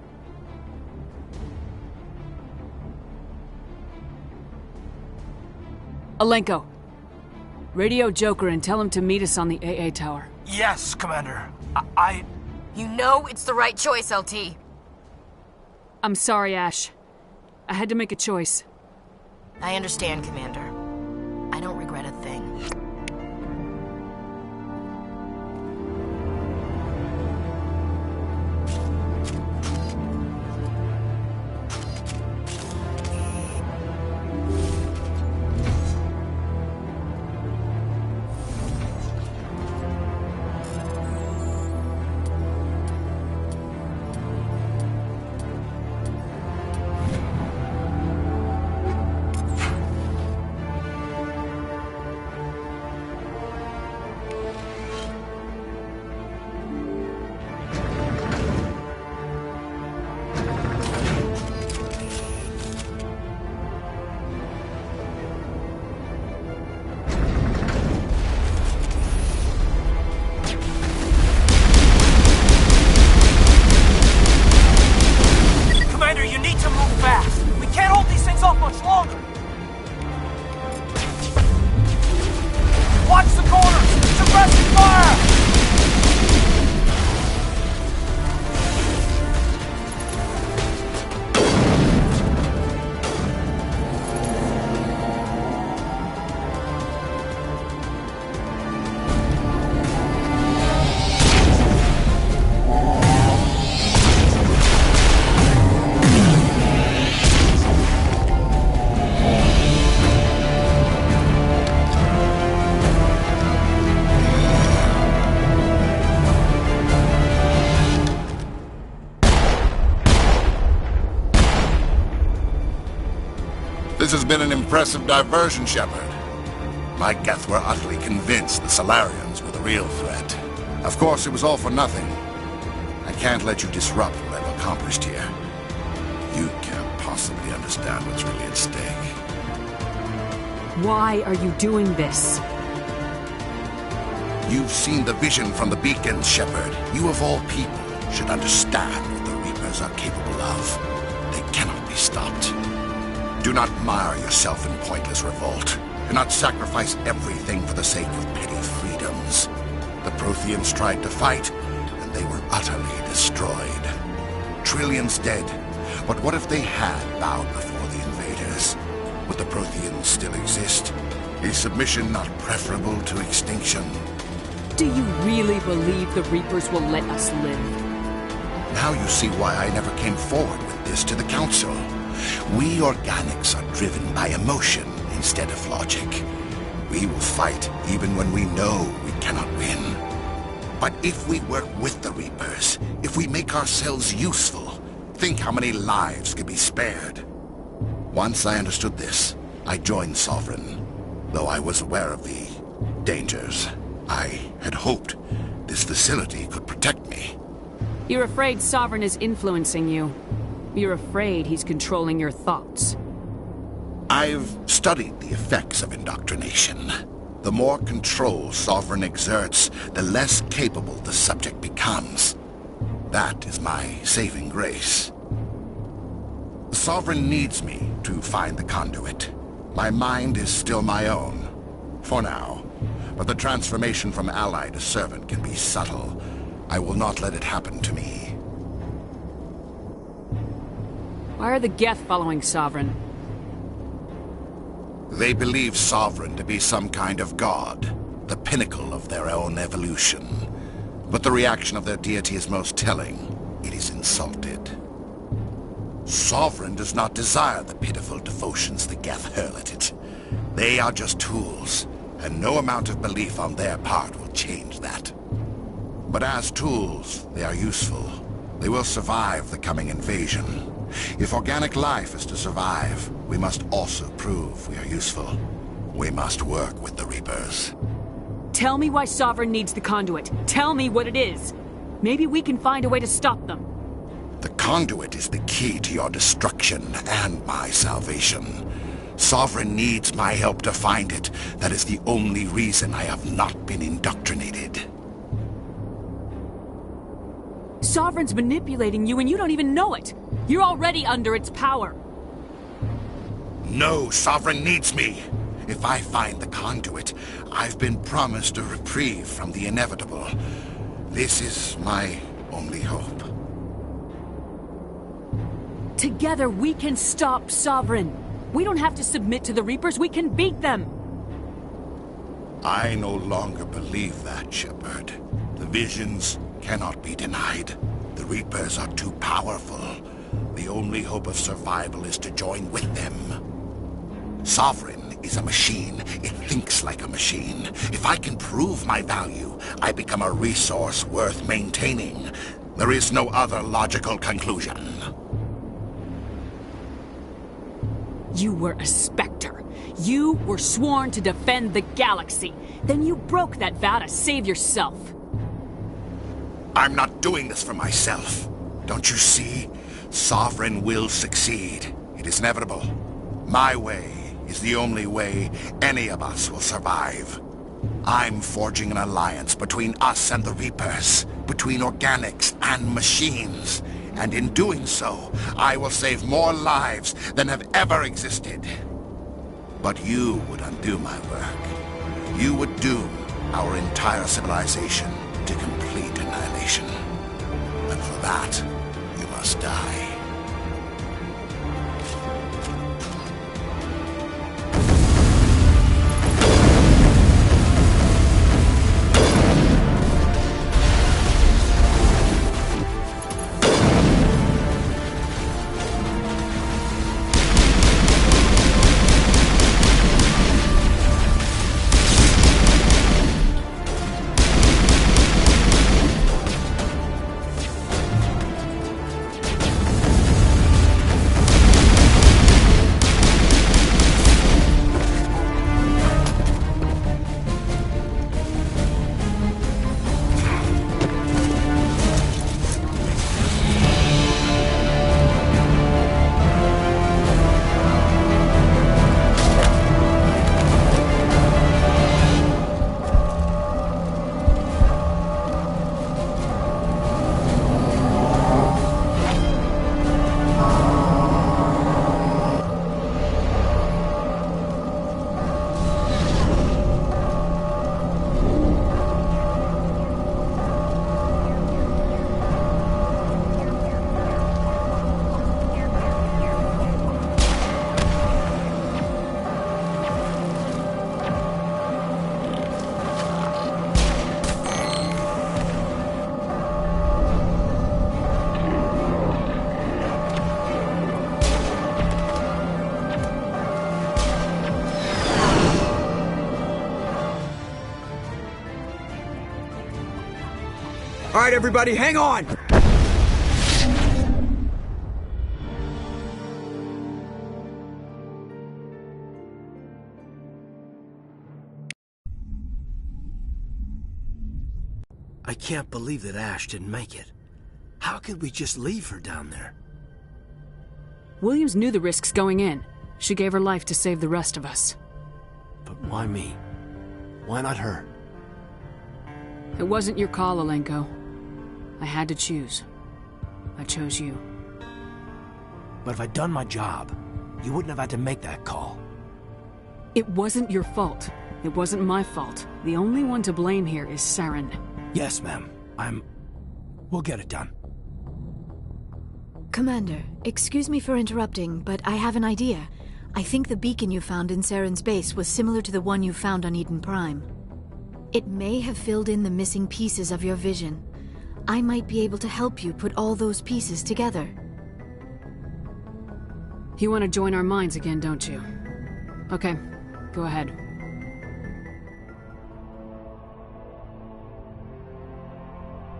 Alenko, radio Joker and tell him to meet us on the AA tower. Yes, Commander. You know it's the right choice, LT. I'm sorry, Ash. I had to make a choice. I understand, Commander. I don't regret a thing. This has been an impressive diversion, Shepard. My Geth were utterly convinced the Solarians were the real threat. Of course, it was all for nothing. I can't let you disrupt what I've accomplished here. You can't possibly understand what's really at stake. Why are you doing this? You've seen the vision from the beacons, Shepard. You of all people should understand what the Reapers are capable of. They cannot be stopped. Do not mire yourself in pointless revolt. Do not sacrifice everything for the sake of petty freedoms. The Protheans tried to fight, and they were utterly destroyed. Trillions dead. But what if they had bowed before the invaders? Would the Protheans still exist? Is submission not preferable to extinction? Do you really believe the Reapers will let us live? Now you see why I never came forward with this to the Council. We organics are driven by emotion instead of logic. We will fight even when we know we cannot win. But if we work with the Reapers, if we make ourselves useful, think how many lives could be spared. Once I understood this, I joined Sovereign, though I was aware of the dangers. I had hoped this facility could protect me. You're afraid Sovereign is influencing you. You're afraid he's controlling your thoughts. I've studied the effects of indoctrination. The more control Sovereign exerts, the less capable the subject becomes. That is my saving grace. Sovereign needs me to find the conduit. My mind is still my own, for now. But the transformation from ally to servant can be subtle. I will not let it happen to me. Why are the Geth following Sovereign? They believe Sovereign to be some kind of god, the pinnacle of their own evolution. But the reaction of their deity is most telling. It is insulted. Sovereign does not desire the pitiful devotions the Geth hurl at it. They are just tools, and no amount of belief on their part will change that. But as tools, they are useful. They will survive the coming invasion. If organic life is to survive, we must also prove we are useful. We must work with the Reapers. Tell me why Sovereign needs the conduit. Tell me what it is. Maybe we can find a way to stop them. The conduit is the key to your destruction and my salvation. Sovereign needs my help to find it. That is the only reason I have not been indoctrinated. Sovereign's manipulating you and you don't even know it. You're already under its power. No, Sovereign needs me. If I find the conduit, I've been promised a reprieve from the inevitable. This is my only hope. Together we can stop Sovereign. We don't have to submit to the Reapers, we can beat them! I no longer believe that, Shepard. The visions cannot be denied. The Reapers are too powerful. The only hope of survival is to join with them. Sovereign is a machine. It thinks like a machine. If I can prove my value, I become a resource worth maintaining. There is no other logical conclusion. You were a Spectre. You were sworn to defend the galaxy. Then you broke that vow to save yourself. I'm not doing this for myself. Don't you see? Sovereign will succeed. It is inevitable. My way is the only way any of us will survive. I'm forging an alliance between us and the Reapers, between organics and machines. And in doing so, I will save more lives than have ever existed. But you would undo my work. You would doom our entire civilization to complete annihilation. And for that, you must die. everybody, hang on! I can't believe that Ash didn't make it. How could we just leave her down there? Williams knew the risks going in. She gave her life to save the rest of us. But why me? Why not her? It wasn't your call, Alenko. I had to choose. I chose you. But if I'd done my job, you wouldn't have had to make that call. It wasn't your fault. It wasn't my fault. The only one to blame here is Saren. Yes, ma'am. We'll get it done. Commander, excuse me for interrupting, but I have an idea. I think the beacon you found in Saren's base was similar to the one you found on Eden Prime. It may have filled in the missing pieces of your vision. I might be able to help you put all those pieces together. You want to join our minds again, don't you? Okay, go ahead.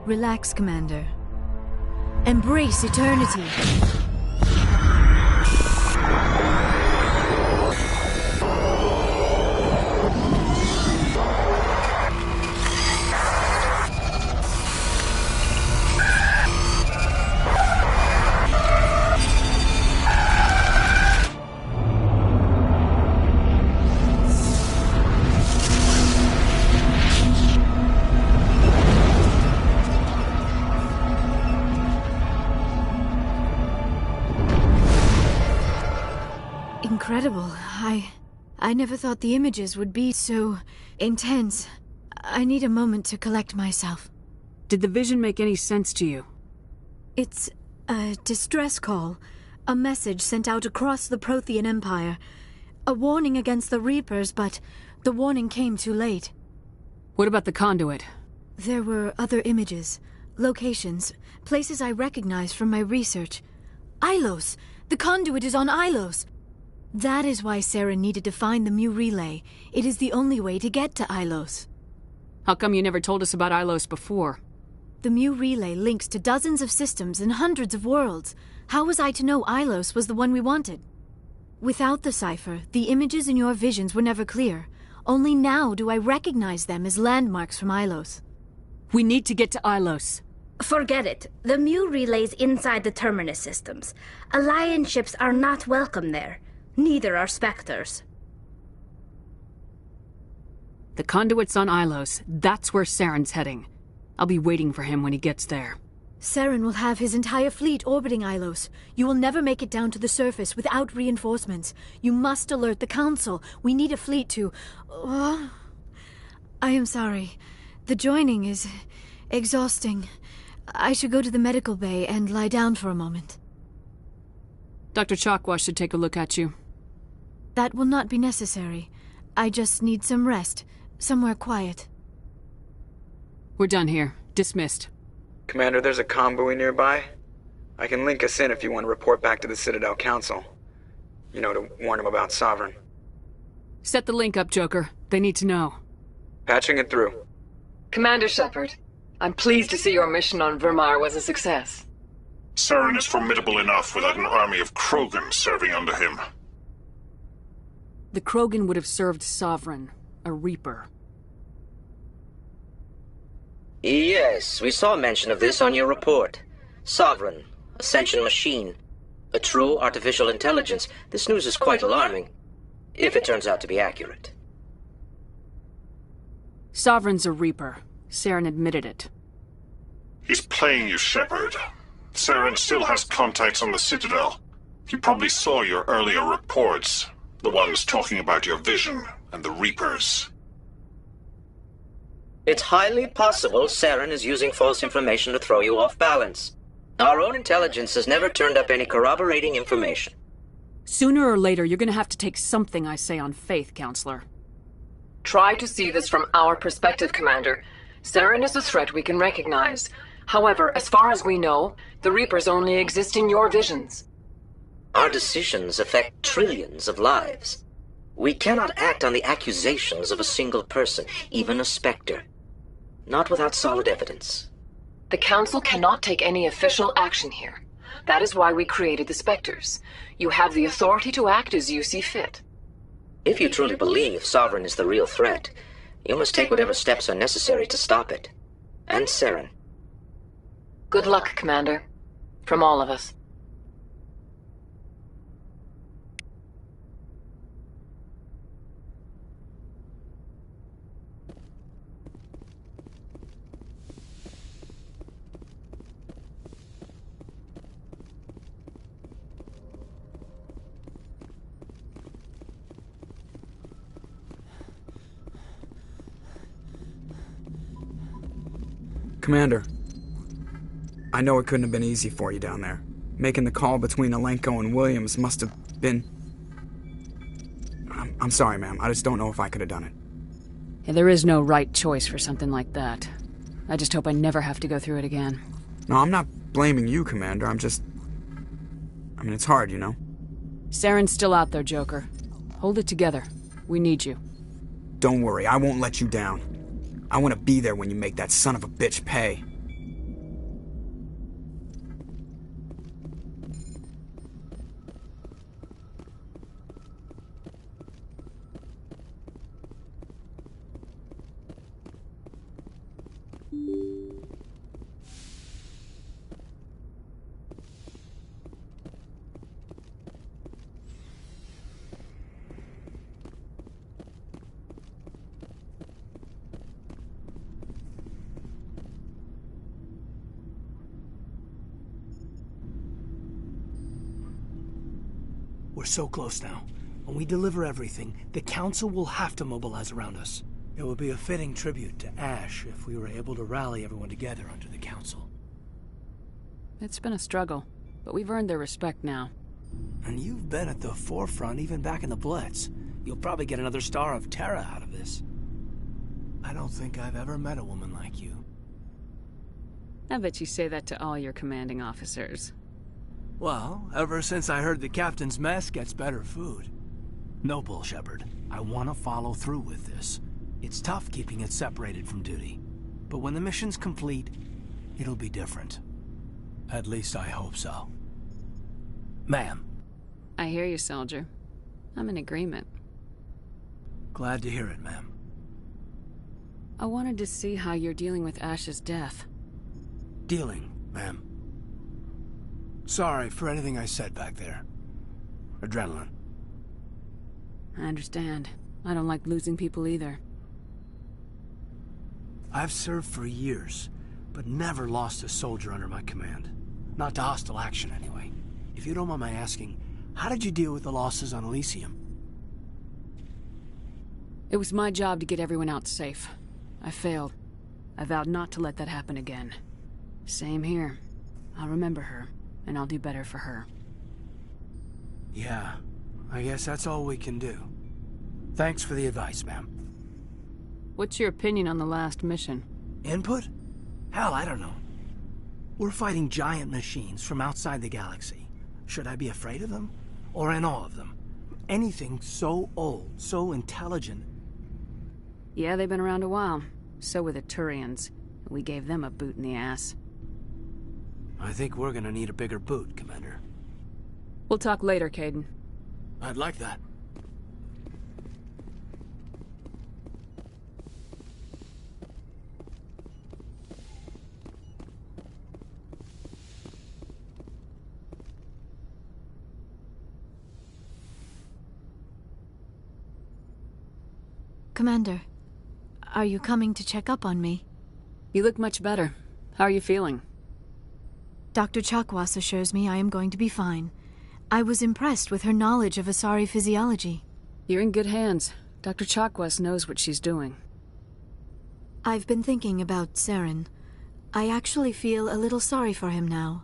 Relax, Commander. Embrace eternity. Incredible. I never thought the images would be so intense. I need a moment to collect myself. Did the vision make any sense to you? It's a distress call. A message sent out across the Prothean Empire. A warning against the Reapers, but the warning came too late. What about the conduit? There were other images, locations, places I recognized from my research. Ilos! The conduit is on Ilos! That is why Saren needed to find the Mu Relay. It is the only way to get to Ilos. How come you never told us about Ilos before? The Mu Relay links to dozens of systems and hundreds of worlds. How was I to know Ilos was the one we wanted? Without the cipher, the images in your visions were never clear. Only now do I recognize them as landmarks from Ilos. We need to get to Ilos. Forget it. The Mu Relay's inside the Terminus systems. Alliance ships are not welcome there. Neither are Spectres. The conduit's on Ilos. That's where Saren's heading. I'll be waiting for him when he gets there. Saren will have his entire fleet orbiting Ilos. You will never make it down to the surface without reinforcements. You must alert the Council. We need a fleet to... I am sorry. The joining is exhausting. I should go to the medical bay and lie down for a moment. Dr. Chakwa should take a look at you. That will not be necessary. I just need some rest. Somewhere quiet. We're done here. Dismissed. Commander, there's a convoy nearby. I can link us in if you want to report back to the Citadel Council. You know, to warn them about Sovereign. Set the link up, Joker. They need to know. Patching it through. Commander Shepard, I'm pleased to see your mission on Virmire was a success. Saren is formidable enough without an army of Krogan serving under him. The Krogan would have served Sovereign, a Reaper. Yes, we saw mention of this on your report. Sovereign, Ascension machine, a true artificial intelligence. This news is quite alarming, if it turns out to be accurate. Sovereign's a Reaper. Saren admitted it. He's playing you, Shepard. Saren still has contacts on the Citadel. He probably saw your earlier reports. The ones talking about your vision and the Reapers. It's highly possible Saren is using false information to throw you off balance. Our own intelligence has never turned up any corroborating information. Sooner or later, you're gonna have to take something I say on faith, Counselor. Try to see this from our perspective, Commander. Saren is a threat we can recognize. However, as far as we know, the Reapers only exist in your visions. Our decisions affect trillions of lives. We cannot act on the accusations of a single person, even a Spectre. Not without solid evidence. The Council cannot take any official action here. That is why we created the Spectres. You have the authority to act as you see fit. If you truly believe Sovereign is the real threat, you must take whatever steps are necessary to stop it. And Saren. Good luck, Commander. From all of us. Commander, I know it couldn't have been easy for you down there. Making the call between Alenko and Williams must have been... I'm sorry, ma'am. I just don't know if I could have done it. Yeah, there is no right choice for something like that. I just hope I never have to go through it again. No, I'm not blaming you, Commander. I'm just... I mean, it's hard, you know? Saren's still out there, Joker. Hold it together. We need you. Don't worry, I won't let you down. I want to be there when you make that son of a bitch pay. We're so close now. When we deliver everything, the Council will have to mobilize around us. It would be a fitting tribute to Ash if we were able to rally everyone together under the Council. It's been a struggle, but we've earned their respect now. And you've been at the forefront even back in the Blitz. You'll probably get another Star of Terra out of this. I don't think I've ever met a woman like you. I bet you say that to all your commanding officers. Well, ever since I heard the captain's mess gets better food. No bull, Shepard. I want to follow through with this. It's tough keeping it separated from duty. But when the mission's complete, it'll be different. At least I hope so. Ma'am. I hear you, soldier. I'm in agreement. Glad to hear it, ma'am. I wanted to see how you're dealing with Ash's death. Dealing, ma'am. Sorry for anything I said back there. Adrenaline. I understand. I don't like losing people either. I've served for years, but never lost a soldier under my command. Not to hostile action, anyway. If you don't mind my asking, how did you deal with the losses on Elysium? It was my job to get everyone out safe. I failed. I vowed not to let that happen again. Same here. I'll remember her, and I'll do better for her. Yeah, I guess that's all we can do. Thanks for the advice, ma'am. What's your opinion on the last mission? Input? Hell, I don't know. We're fighting giant machines from outside the galaxy. Should I be afraid of them? Or in awe of them? Anything so old, so intelligent. Yeah, they've been around a while. So were the Turians. We gave them a boot in the ass. I think we're gonna need a bigger boot, Commander. We'll talk later, Kaidan. I'd like that. Commander, are you coming to check up on me? You look much better. How are you feeling? Dr. Chakwas assures me I am going to be fine. I was impressed with her knowledge of Asari physiology. You're in good hands. Dr. Chakwas knows what she's doing. I've been thinking about Saren. I actually feel a little sorry for him now.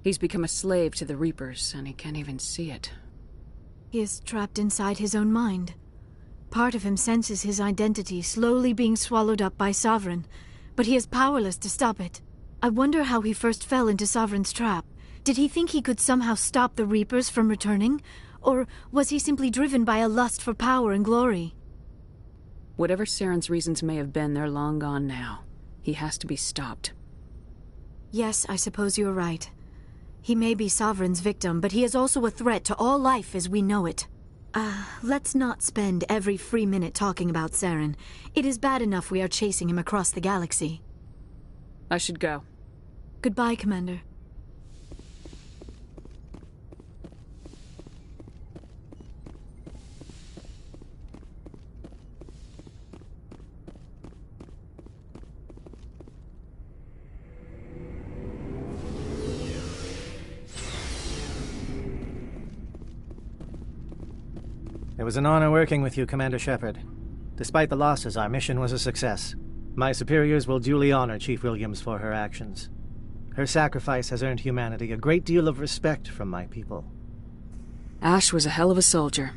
He's become a slave to the Reapers, and he can't even see it. He is trapped inside his own mind. Part of him senses his identity slowly being swallowed up by Sovereign, but he is powerless to stop it. I wonder how he first fell into Sovereign's trap. Did he think he could somehow stop the Reapers from returning? Or was he simply driven by a lust for power and glory? Whatever Saren's reasons may have been, they're long gone now. He has to be stopped. Yes, I suppose you're right. He may be Sovereign's victim, but he is also a threat to all life as we know it. Let's not spend every free minute talking about Saren. It is bad enough we are chasing him across the galaxy. I should go. Goodbye, Commander. It was an honor working with you, Commander Shepard. Despite the losses, our mission was a success. My superiors will duly honor Chief Williams for her actions. Her sacrifice has earned humanity a great deal of respect from my people. Ash was a hell of a soldier.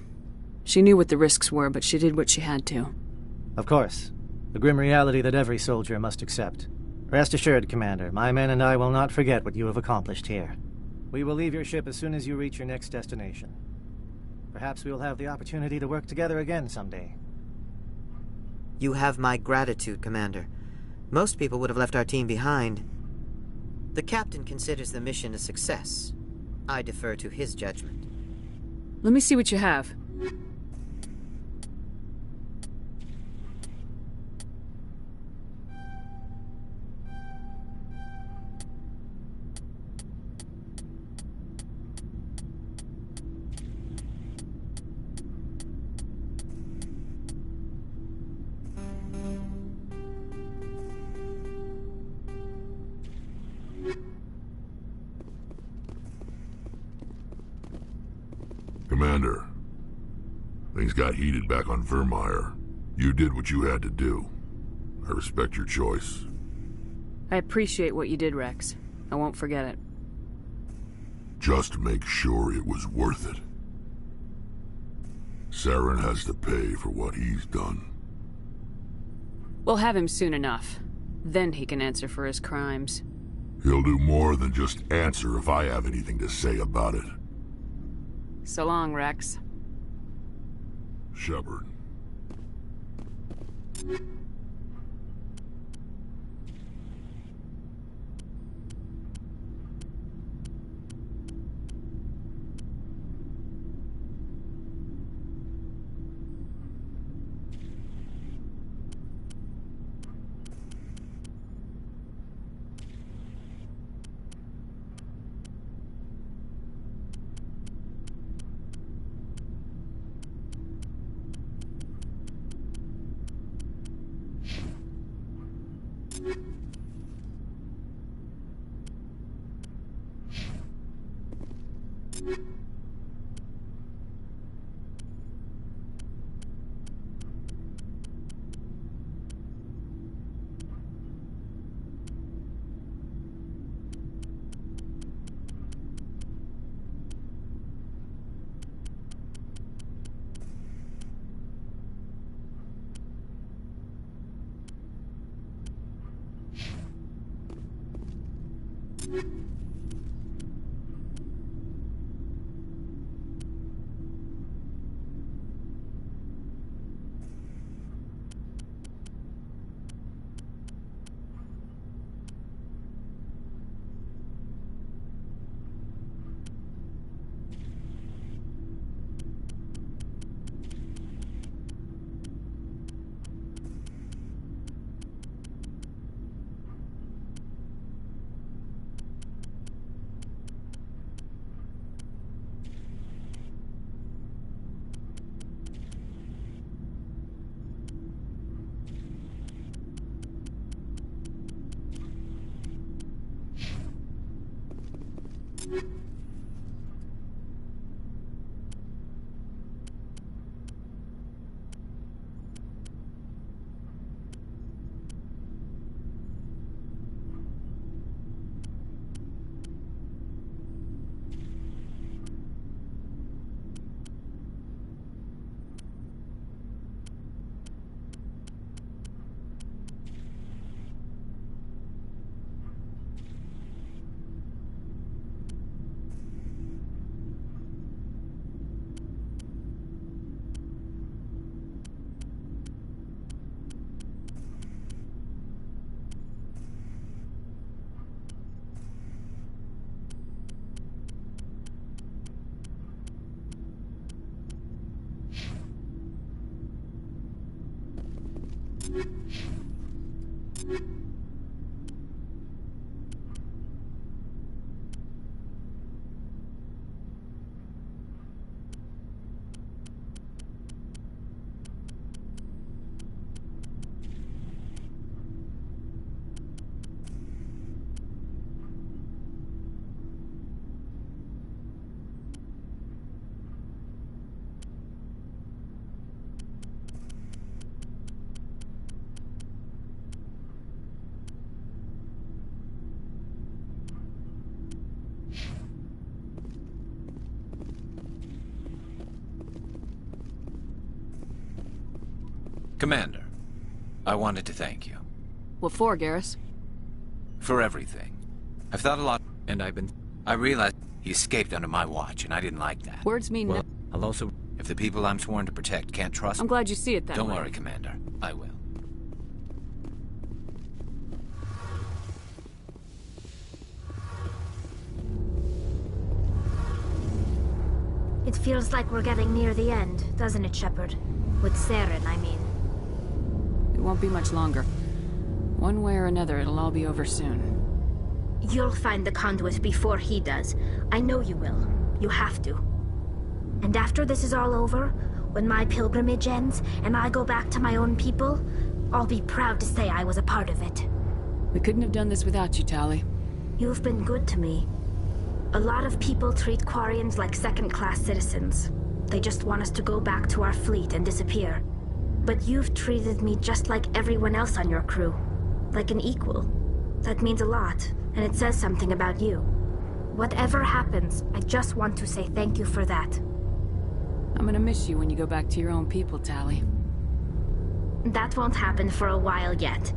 She knew what the risks were, but she did what she had to. Of course. The grim reality that every soldier must accept. Rest assured, Commander, my men and I will not forget what you have accomplished here. We will leave your ship as soon as you reach your next destination. Perhaps we will have the opportunity to work together again someday. You have my gratitude, Commander. Most people would have left our team behind. The captain considers the mission a success. I defer to his judgment. Let me see what you have. Commander, things got heated back on Virmire. You did what you had to do. I respect your choice. I appreciate what you did, Wrex. I won't forget it. Just make sure it was worth it. Saren has to pay for what he's done. We'll have him soon enough. Then he can answer for his crimes. He'll do more than just answer if I have anything to say about it. So long, Wrex. Shepard. Commander, I wanted to thank you. What for, Garrus? For everything. I've thought a lot, and I realized he escaped under my watch, and I didn't like that. Words mean well, I'll also... If the people I'm sworn to protect can't trust me... I'm glad you see it that way. Don't worry, Commander. I will. It feels like we're getting near the end, doesn't it, Shepard? With Saren, I mean. It won't be much longer. One way or another, it'll all be over soon. You'll find the conduit before he does. I know you will. You have to. And after this is all over, when my pilgrimage ends, and I go back to my own people, I'll be proud to say I was a part of it. We couldn't have done this without you, Tali. You've been good to me. A lot of people treat Quarians like second-class citizens. They just want us to go back to our fleet and disappear. But you've treated me just like everyone else on your crew. Like an equal. That means a lot, and it says something about you. Whatever happens, I just want to say thank you for that. I'm gonna miss you when you go back to your own people, Tali. That won't happen for a while yet.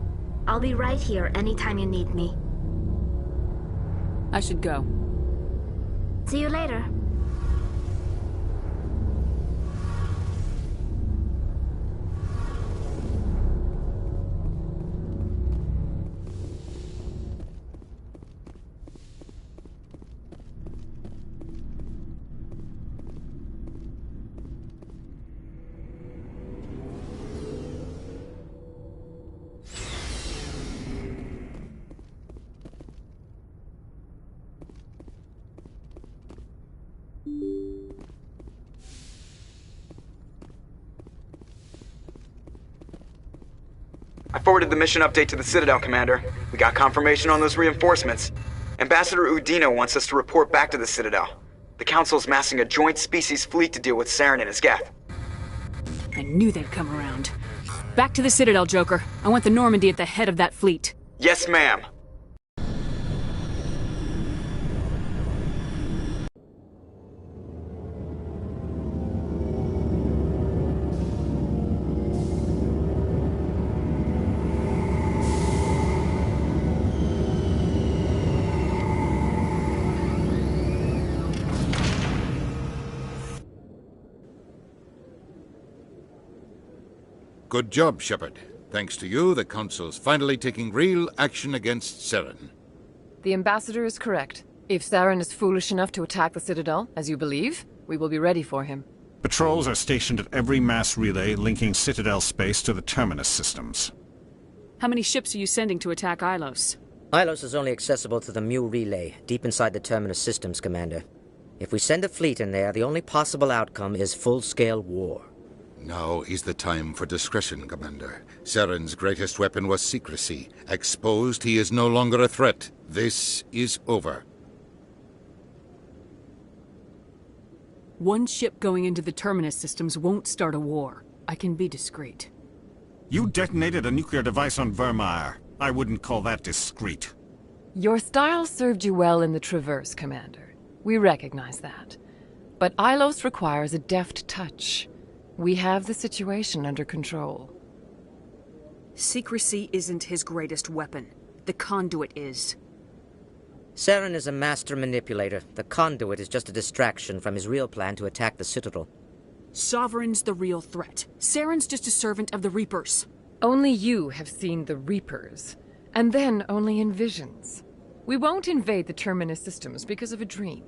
I'll be right here anytime you need me. I should go. See you later. I forwarded the mission update to the Citadel, Commander. We got confirmation on those reinforcements. Ambassador Udina wants us to report back to the Citadel. The Council's massing a joint species fleet to deal with Saren and his Geth. I knew they'd come around. Back to the Citadel, Joker. I want the Normandy at the head of that fleet. Yes, ma'am. Good job, Shepard. Thanks to you, the Council's finally taking real action against Saren. The Ambassador is correct. If Saren is foolish enough to attack the Citadel, as you believe, we will be ready for him. Patrols are stationed at every mass relay linking Citadel space to the Terminus systems. How many ships are you sending to attack Ilos? Ilos is only accessible to the Mu relay, deep inside the Terminus systems, Commander. If we send a fleet in there, the only possible outcome is full-scale war. Now is the time for discretion, Commander. Saren's greatest weapon was secrecy. Exposed, he is no longer a threat. This is over. One ship going into the Terminus systems won't start a war. I can be discreet. You detonated a nuclear device on Virmire. I wouldn't call that discreet. Your style served you well in the Traverse, Commander. We recognize that. But Ilos requires a deft touch. We have the situation under control. Secrecy isn't his greatest weapon. The conduit is. Saren is a master manipulator. The conduit is just a distraction from his real plan to attack the Citadel. Sovereign's the real threat. Saren's just a servant of the Reapers. Only you have seen the Reapers, and then only in visions. We won't invade the Terminus systems because of a dream.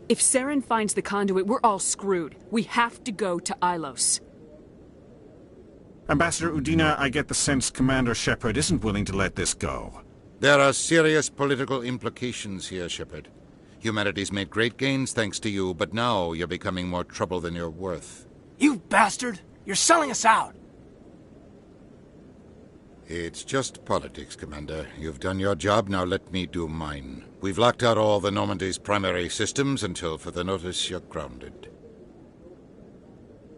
If Saren finds the conduit, we're all screwed. We have to go to Ilos. Ambassador Udina, I get the sense Commander Shepard isn't willing to let this go. There are serious political implications here, Shepard. Humanity's made great gains thanks to you, but now you're becoming more trouble than you're worth. You bastard! You're selling us out! It's just politics, Commander. You've done your job, now let me do mine. We've locked out all the Normandy's primary systems until further notice you're grounded.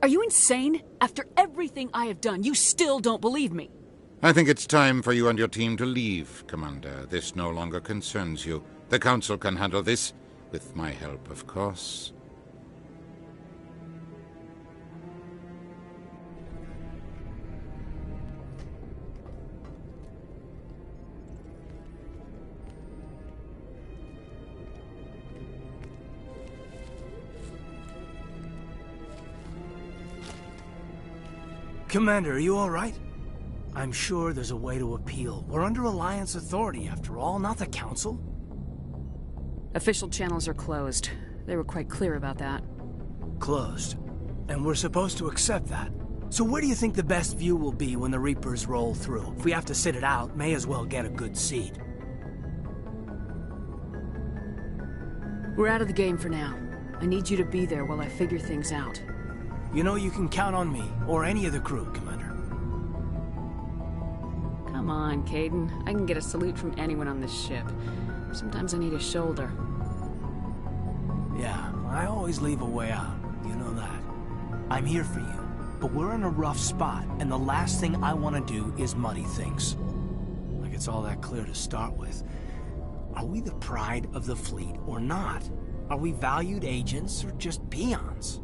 Are you insane? After everything I have done, you still don't believe me. I think it's time for you and your team to leave, Commander. This no longer concerns you. The Council can handle this, with my help, of course. Commander, are you all right? I'm sure there's a way to appeal. We're under Alliance authority, after all, not the Council. Official channels are closed. They were quite clear about that. Closed. And we're supposed to accept that. So where do you think the best view will be when the Reapers roll through? If we have to sit it out, may as well get a good seat. We're out of the game for now. I need you to be there while I figure things out. You know you can count on me, or any of the crew, Commander. Come on, Kaidan. I can get a salute from anyone on this ship. Sometimes I need a shoulder. Yeah, I always leave a way out. You know that. I'm here for you. But we're in a rough spot, and the last thing I want to do is muddy things. Like it's all that clear to start with. Are we the pride of the fleet or not? Are we valued agents or just peons?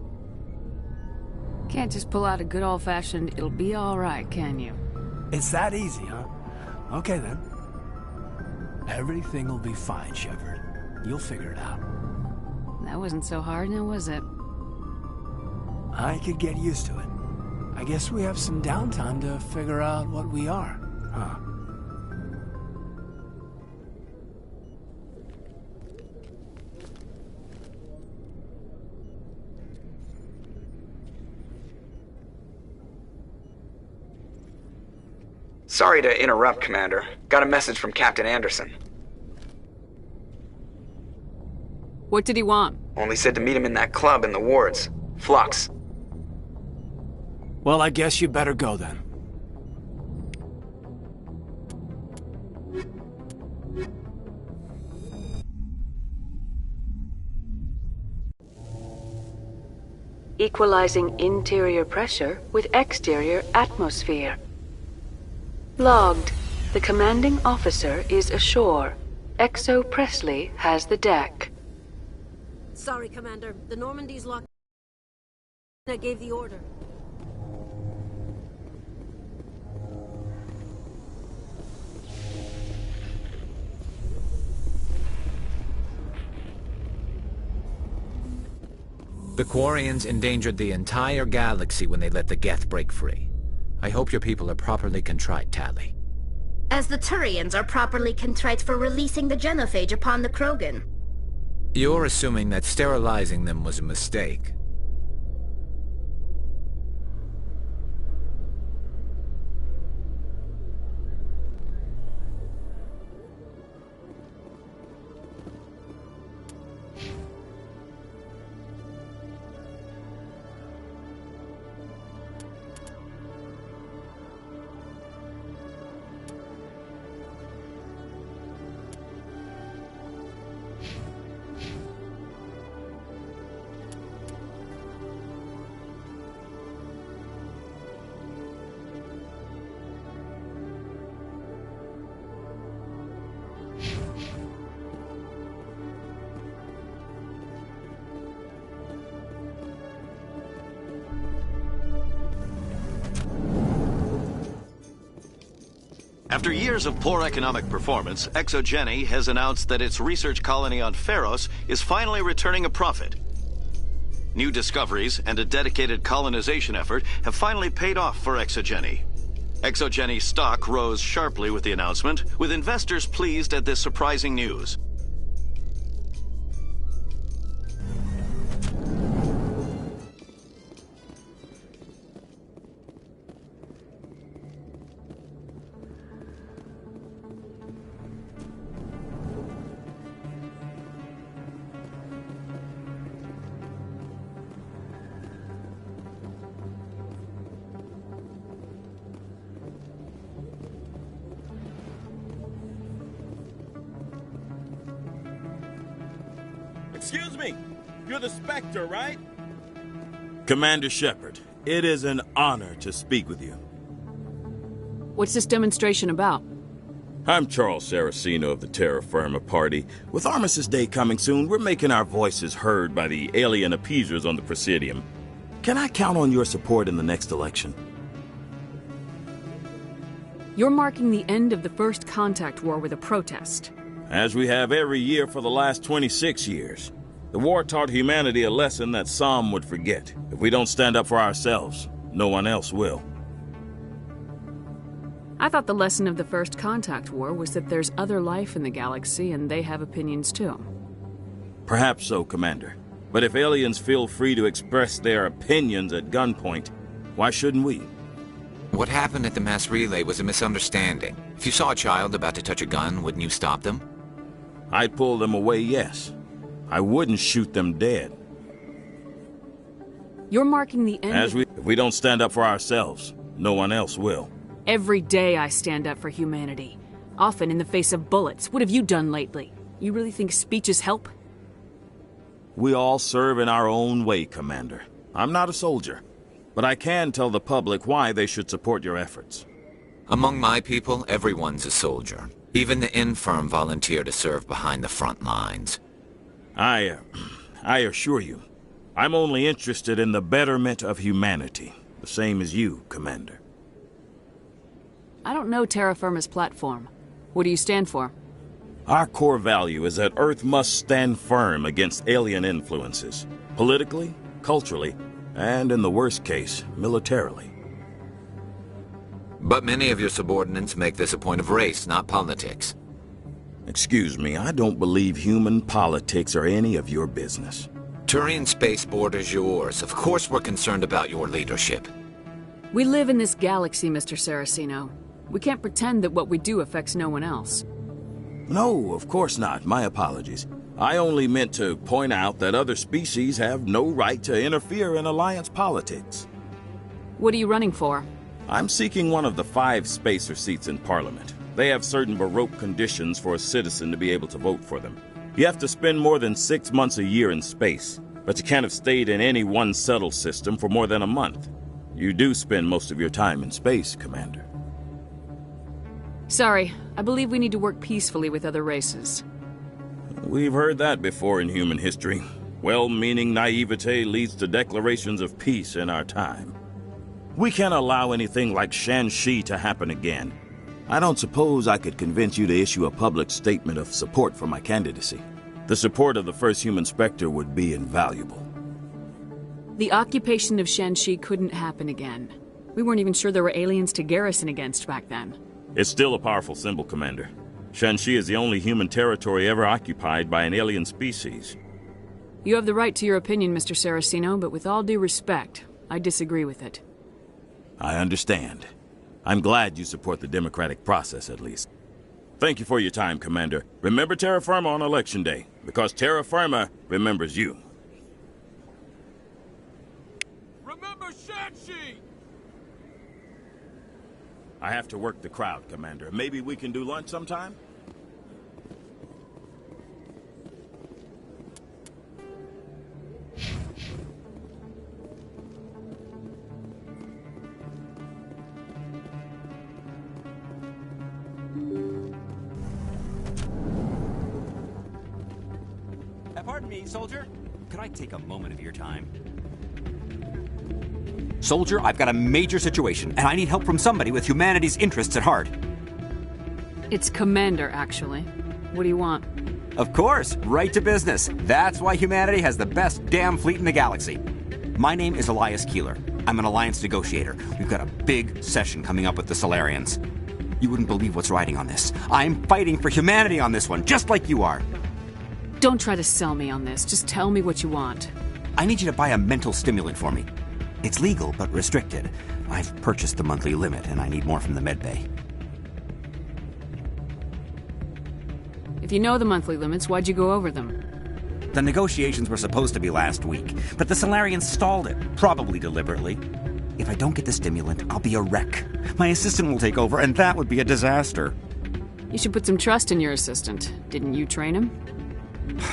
Can't just pull out a good old-fashioned, it'll be all right, can you? It's that easy, huh? Okay, then. Everything will be fine, Shepard. You'll figure it out. That wasn't so hard, now was it? I could get used to it. I guess we have some downtime to figure out what we are, huh? Sorry to interrupt, Commander. Got a message from Captain Anderson. What did he want? Only said to meet him in that club in the wards. Flux. Well, I guess you better go then. Equalizing interior pressure with exterior atmosphere. Logged. The commanding officer is ashore. Exo Presley has the deck. Sorry, Commander. The Normandy's locked. I gave the order. The Quarians endangered the entire galaxy when they let the Geth break free. I hope your people are properly contrite, Tali. As the Turians are properly contrite for releasing the genophage upon the Krogan. You're assuming that sterilizing them was a mistake. After years of poor economic performance, Exogeny has announced that its research colony on Pharos is finally returning a profit. New discoveries and a dedicated colonization effort have finally paid off for Exogeny. Exogeny stock rose sharply with the announcement, with investors pleased at this surprising news. Excuse me, you're the Spectre, right? Commander Shepard, it is an honor to speak with you. What's this demonstration about? I'm Charles Saraceno of the Terra Firma Party. With Armistice Day coming soon, we're making our voices heard by the alien appeasers on the Presidium. Can I count on your support in the next election? You're marking the end of the First Contact War with a protest. As we have every year for the last 26 years. The war taught humanity a lesson that some would forget. If we don't stand up for ourselves, no one else will. I thought the lesson of the First Contact War was that there's other life in the galaxy and they have opinions too. Perhaps so, Commander. But if aliens feel free to express their opinions at gunpoint, why shouldn't we? What happened at the mass relay was a misunderstanding. If you saw a child about to touch a gun, wouldn't you stop them? I'd pull them away, yes. I wouldn't shoot them dead. You're marking the end. If we don't stand up for ourselves, no one else will. Every day I stand up for humanity. Often in the face of bullets. What have you done lately? You really think speeches help? We all serve in our own way, Commander. I'm not a soldier, but I can tell the public why they should support your efforts. Among my people, everyone's a soldier. Even the infirm volunteer to serve behind the front lines. I assure you, I'm only interested in the betterment of humanity, the same as you, Commander. I don't know terra firma's platform. What do you stand for? Our core value is that Earth must stand firm against alien influences, politically, culturally, and in the worst case, militarily. But many of your subordinates make this a point of race, not politics. Excuse me, I don't believe human politics are any of your business. Turian space borders yours. Of course we're concerned about your leadership. We live in this galaxy, Mr. Saraceno. We can't pretend that what we do affects no one else. No, of course not. My apologies. I only meant to point out that other species have no right to interfere in alliance politics. What are you running for? I'm seeking one of the 5 spacer seats in Parliament. They have certain baroque conditions for a citizen to be able to vote for them. You have to spend more than 6 months a year in space, but you can't have stayed in any one settled system for more than a month. You do spend most of your time in space, Commander. Sorry, I believe we need to work peacefully with other races. We've heard that before in human history. Well-meaning naivete leads to declarations of peace in our time. We can't allow anything like Shanxi to happen again. I don't suppose I could convince you to issue a public statement of support for my candidacy. The support of the first human Spectre would be invaluable. The occupation of Shanxi couldn't happen again. We weren't even sure there were aliens to garrison against back then. It's still a powerful symbol, Commander. Shanxi is the only human territory ever occupied by an alien species. You have the right to your opinion, Mr. Saraceno, but with all due respect, I disagree with it. I understand. I'm glad you support the democratic process, at least. Thank you for your time, Commander. Remember terra firma on Election Day, because terra firma remembers you. Remember Shanxi! I have to work the crowd, Commander. Maybe we can do lunch sometime? Pardon me, soldier. Could I take a moment of your time? Soldier, I've got a major situation, and I need help from somebody with humanity's interests at heart. It's Commander, actually. What do you want? Of course, right to business. That's why humanity has the best damn fleet in the galaxy. My name is Elias Keeler. I'm an alliance negotiator. We've got a big session coming up with the Solarians. You wouldn't believe what's riding on this. I'm fighting for humanity on this one, just like you are. Don't try to sell me on this. Just tell me what you want. I need you to buy a mental stimulant for me. It's legal, but restricted. I've purchased the monthly limit, and I need more from the medbay. If you know the monthly limits, why'd you go over them? The negotiations were supposed to be last week, but the Solarians stalled it, probably deliberately. If I don't get the stimulant, I'll be a wreck. My assistant will take over, and that would be a disaster. You should put some trust in your assistant. Didn't you train him?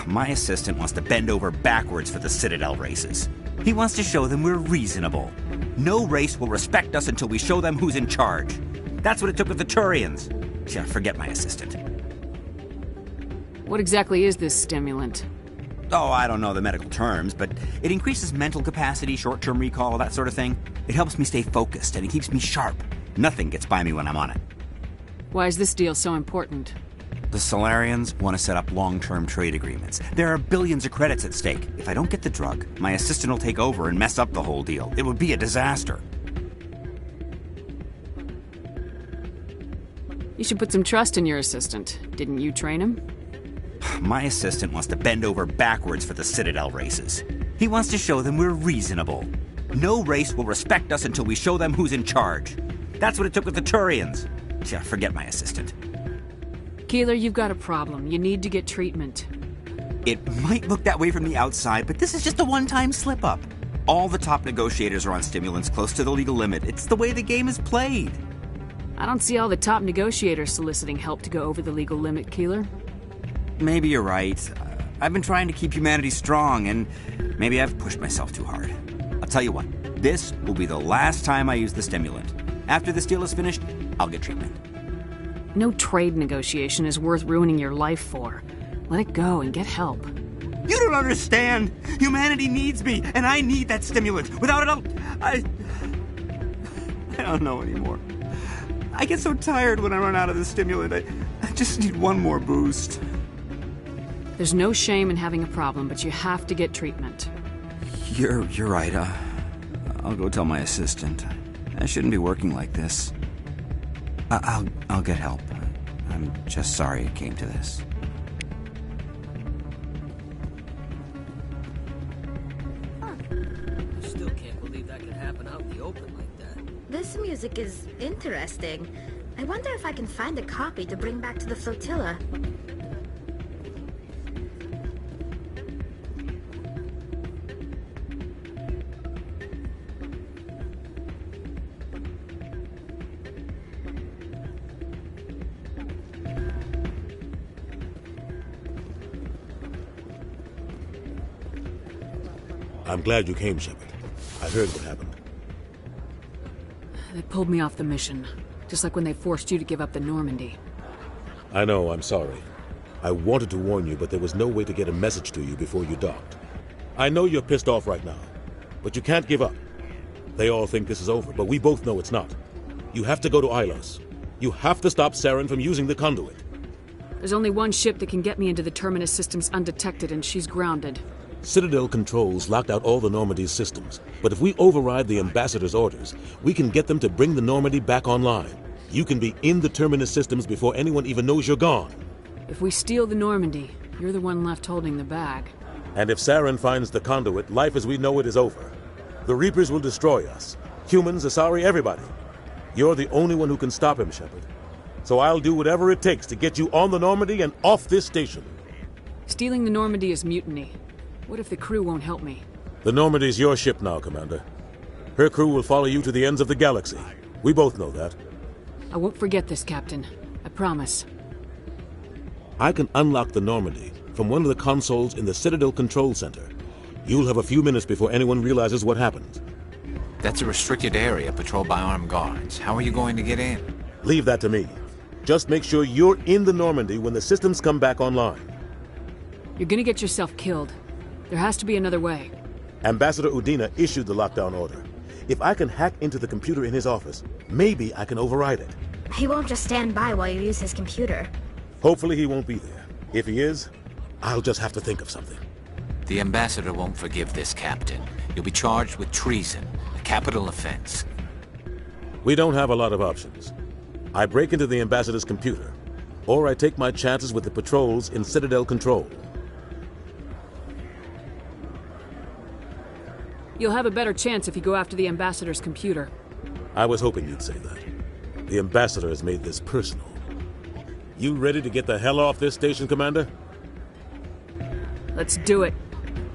My assistant wants to bend over backwards for the Citadel races. He wants to show them we're reasonable. No race will respect us until we show them who's in charge. That's what it took with the Turians. Yeah, forget my assistant. What exactly is this stimulant? Oh, I don't know the medical terms, but it increases mental capacity, short-term recall, that sort of thing. It helps me stay focused, and it keeps me sharp. Nothing gets by me when I'm on it. Why is this deal so important? The Solarians want to set up long-term trade agreements. There are billions of credits at stake. If I don't get the drug, my assistant will take over and mess up the whole deal. It would be a disaster. You should put some trust in your assistant. Didn't you train him? My assistant wants to bend over backwards for the Citadel races. He wants to show them we're reasonable. No race will respect us until we show them who's in charge. That's what it took with the Turians. Yeah, forget my assistant. Keeler, you've got a problem. You need to get treatment. It might look that way from the outside, but this is just a one-time slip-up. All the top negotiators are on stimulants close to the legal limit. It's the way the game is played. I don't see all the top negotiators soliciting help to go over the legal limit, Keeler. Maybe you're right. I've been trying to keep humanity strong, and maybe I've pushed myself too hard. I'll tell you what, this will be the last time I use the stimulant. After this deal is finished, I'll get treatment. No trade negotiation is worth ruining your life for. Let it go and get help. You don't understand! Humanity needs me, and I need that stimulant. Without it, I don't know anymore. I get so tired when I run out of the stimulant. I just need one more boost. There's no shame in having a problem, but you have to get treatment. You're right. I'll go tell my assistant. I shouldn't be working like this. I'll get help. I'm just sorry it came to this. I still can't believe that could happen out in the open like that. This music is interesting. I wonder if I can find a copy to bring back to the flotilla. I'm glad you came, Shepard. I heard what happened. They pulled me off the mission, just like when they forced you to give up the Normandy. I know, I'm sorry. I wanted to warn you, but there was no way to get a message to you before you docked. I know you're pissed off right now, but you can't give up. They all think this is over, but we both know it's not. You have to go to Ilos. You have to stop Saren from using the conduit. There's only one ship that can get me into the Terminus systems undetected, and she's grounded. Citadel controls locked out all the Normandy's systems, but if we override the Ambassador's orders, we can get them to bring the Normandy back online. You can be in the Terminus systems before anyone even knows you're gone. If we steal the Normandy, you're the one left holding the bag. And if Saren finds the conduit, life as we know it is over. The Reapers will destroy us. Humans, Asari, everybody. You're the only one who can stop him, Shepard. So I'll do whatever it takes to get you on the Normandy and off this station. Stealing the Normandy is mutiny. What if the crew won't help me? The Normandy's your ship now, Commander. Her crew will follow you to the ends of the galaxy. We both know that. I won't forget this, Captain. I promise. I can unlock the Normandy from one of the consoles in the Citadel Control Center. You'll have a few minutes before anyone realizes what happened. That's a restricted area patrolled by armed guards. How are you going to get in? Leave that to me. Just make sure you're in the Normandy when the systems come back online. You're gonna get yourself killed. There has to be another way. Ambassador Udina issued the lockdown order. If I can hack into the computer in his office, maybe I can override it. He won't just stand by while you use his computer. Hopefully he won't be there. If he is, I'll just have to think of something. The Ambassador won't forgive this, Captain. You'll be charged with treason, a capital offense. We don't have a lot of options. I break into the Ambassador's computer, or I take my chances with the patrols in Citadel Control. You'll have a better chance if you go after the Ambassador's computer. I was hoping you'd say that. The Ambassador has made this personal. You ready to get the hell off this station, Commander? Let's do it.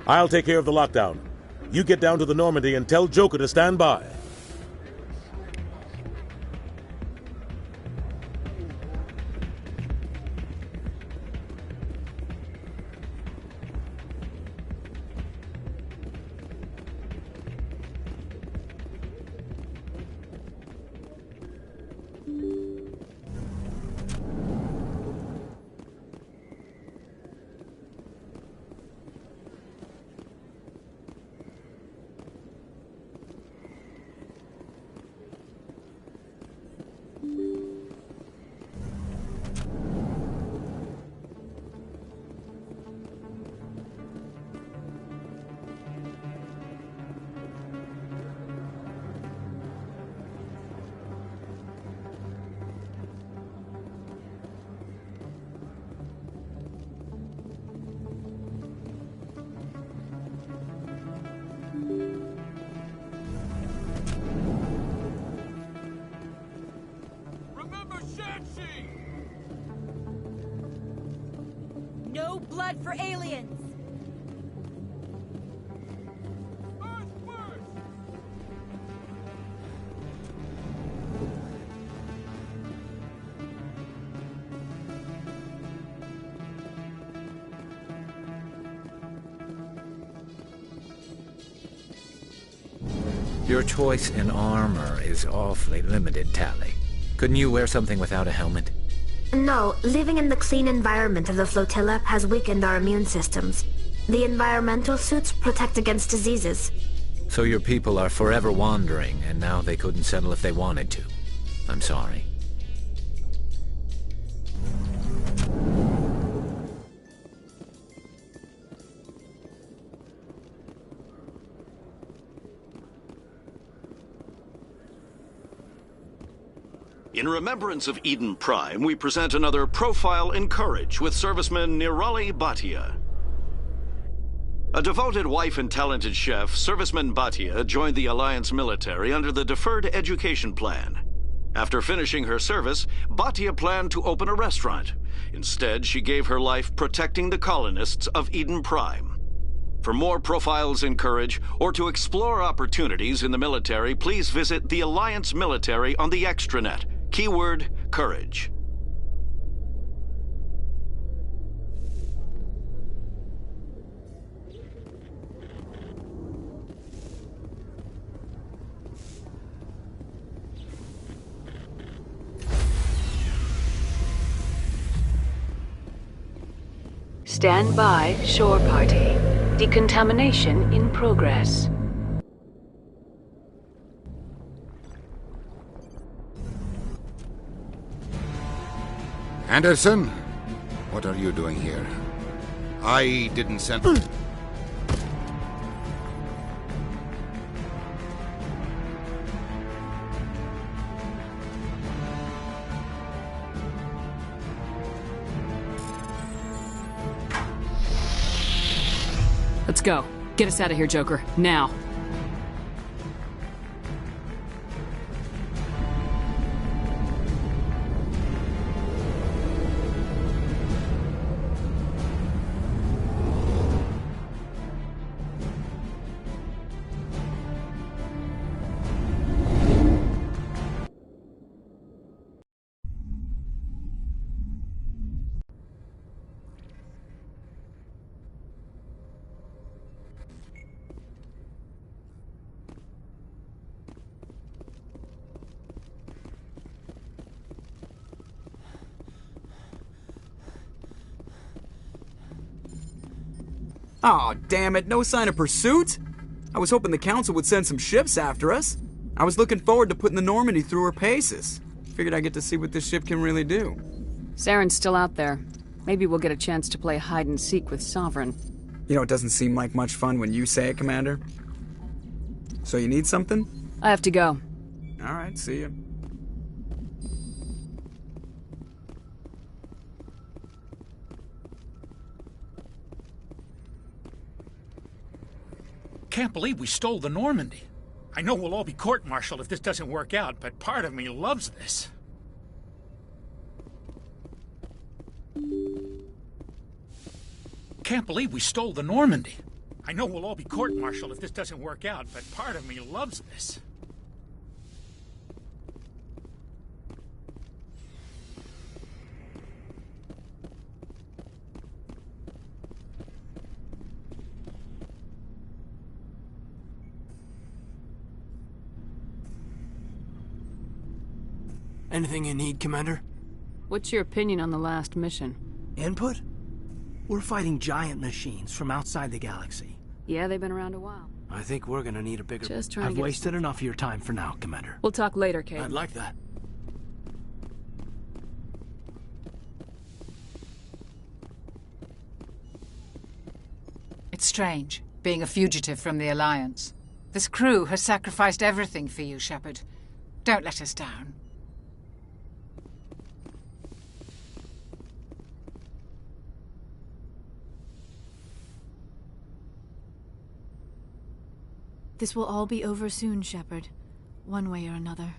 I'll take care of the lockdown. You get down to the Normandy and tell Joker to stand by. blood for aliens! Your choice in armor is awfully limited, Tally. Couldn't you wear something without a helmet? No, living in the clean environment of the flotilla has weakened our immune systems. The environmental suits protect against diseases. So your people are forever wandering, and now they couldn't settle if they wanted to. I'm sorry. In remembrance of Eden Prime, we present another Profile in Courage with serviceman Nirali Bhatia. A devoted wife and talented chef, serviceman Bhatia joined the Alliance military under the Deferred Education Plan. After finishing her service, Bhatia planned to open a restaurant. Instead, she gave her life protecting the colonists of Eden Prime. For more Profiles in Courage, or to explore opportunities in the military, please visit the Alliance military on the extranet. Keyword, Courage. Stand by, shore party. Decontamination in progress. Anderson, what are you doing here? I didn't send... Let's go. Get us out of here, Joker. Now. Aw, damn it, no sign of pursuit? I was hoping the Council would send some ships after us. I was looking forward to putting the Normandy through her paces. Figured I'd get to see what this ship can really do. Saren's still out there. Maybe we'll get a chance to play hide and seek with Sovereign. You know, it doesn't seem like much fun when you say it, Commander. So you need something? I have to go. Alright, see ya. Can't believe we stole the Normandy. I know we'll all be court-martialed if this doesn't work out, but part of me loves this. Can't believe we stole the Normandy. I know we'll all be court-martialed if this doesn't work out, but part of me loves this. Anything you need, Commander? What's your opinion on the last mission? Input? We're fighting giant machines from outside the galaxy. Yeah, they've been around a while. I think we're gonna need a bigger... Just trying to I've get wasted enough of your time for now, Commander. We'll talk later, Kate. I'd like that. It's strange, being a fugitive from the Alliance. This crew has sacrificed everything for you, Shepard. Don't let us down. This will all be over soon, Shepard. One way or another.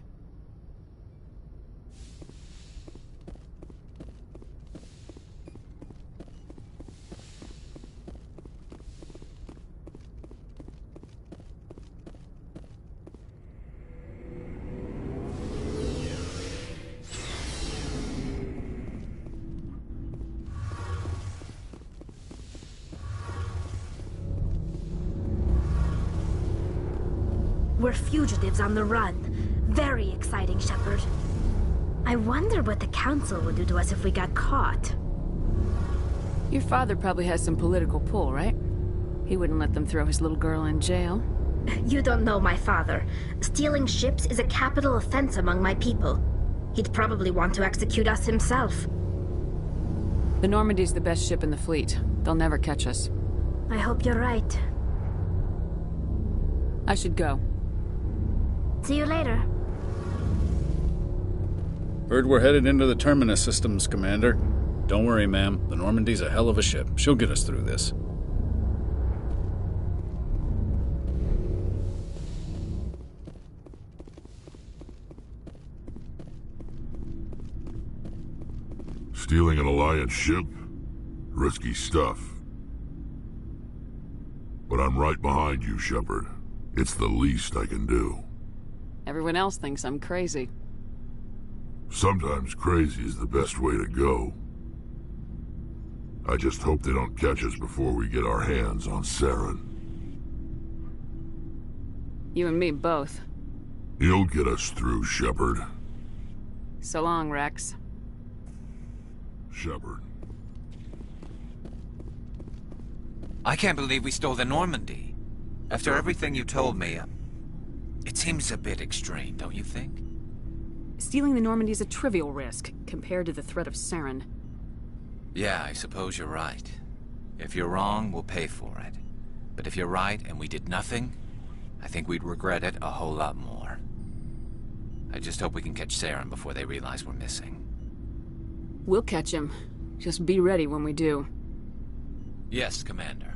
We're fugitives on the run. Very exciting, Shepard. I wonder what the Council would do to us if we got caught. Your father probably has some political pull, right? He wouldn't let them throw his little girl in jail. You don't know my father. Stealing ships is a capital offense among my people. He'd probably want to execute us himself. The Normandy's the best ship in the fleet. They'll never catch us. I hope you're right. I should go. See you later. Heard we're headed into the Terminus systems, Commander. Don't worry, ma'am. The Normandy's a hell of a ship. She'll get us through this. Stealing an Alliance ship? Risky stuff. But I'm right behind you, Shepard. It's the least I can do. Everyone else thinks I'm crazy. Sometimes crazy is the best way to go. I just hope they don't catch us before we get our hands on Saren. You and me both. You'll get us through, Shepard. So long, Wrex. Shepard. I can't believe we stole the Normandy. After everything you told me, it seems a bit extreme, don't you think? Stealing the Normandy's a trivial risk compared to the threat of Saren. Yeah, I suppose you're right. If you're wrong, we'll pay for it. But if you're right and we did nothing, I think we'd regret it a whole lot more. I just hope we can catch Saren before they realize we're missing. We'll catch him. Just be ready when we do. Yes, Commander.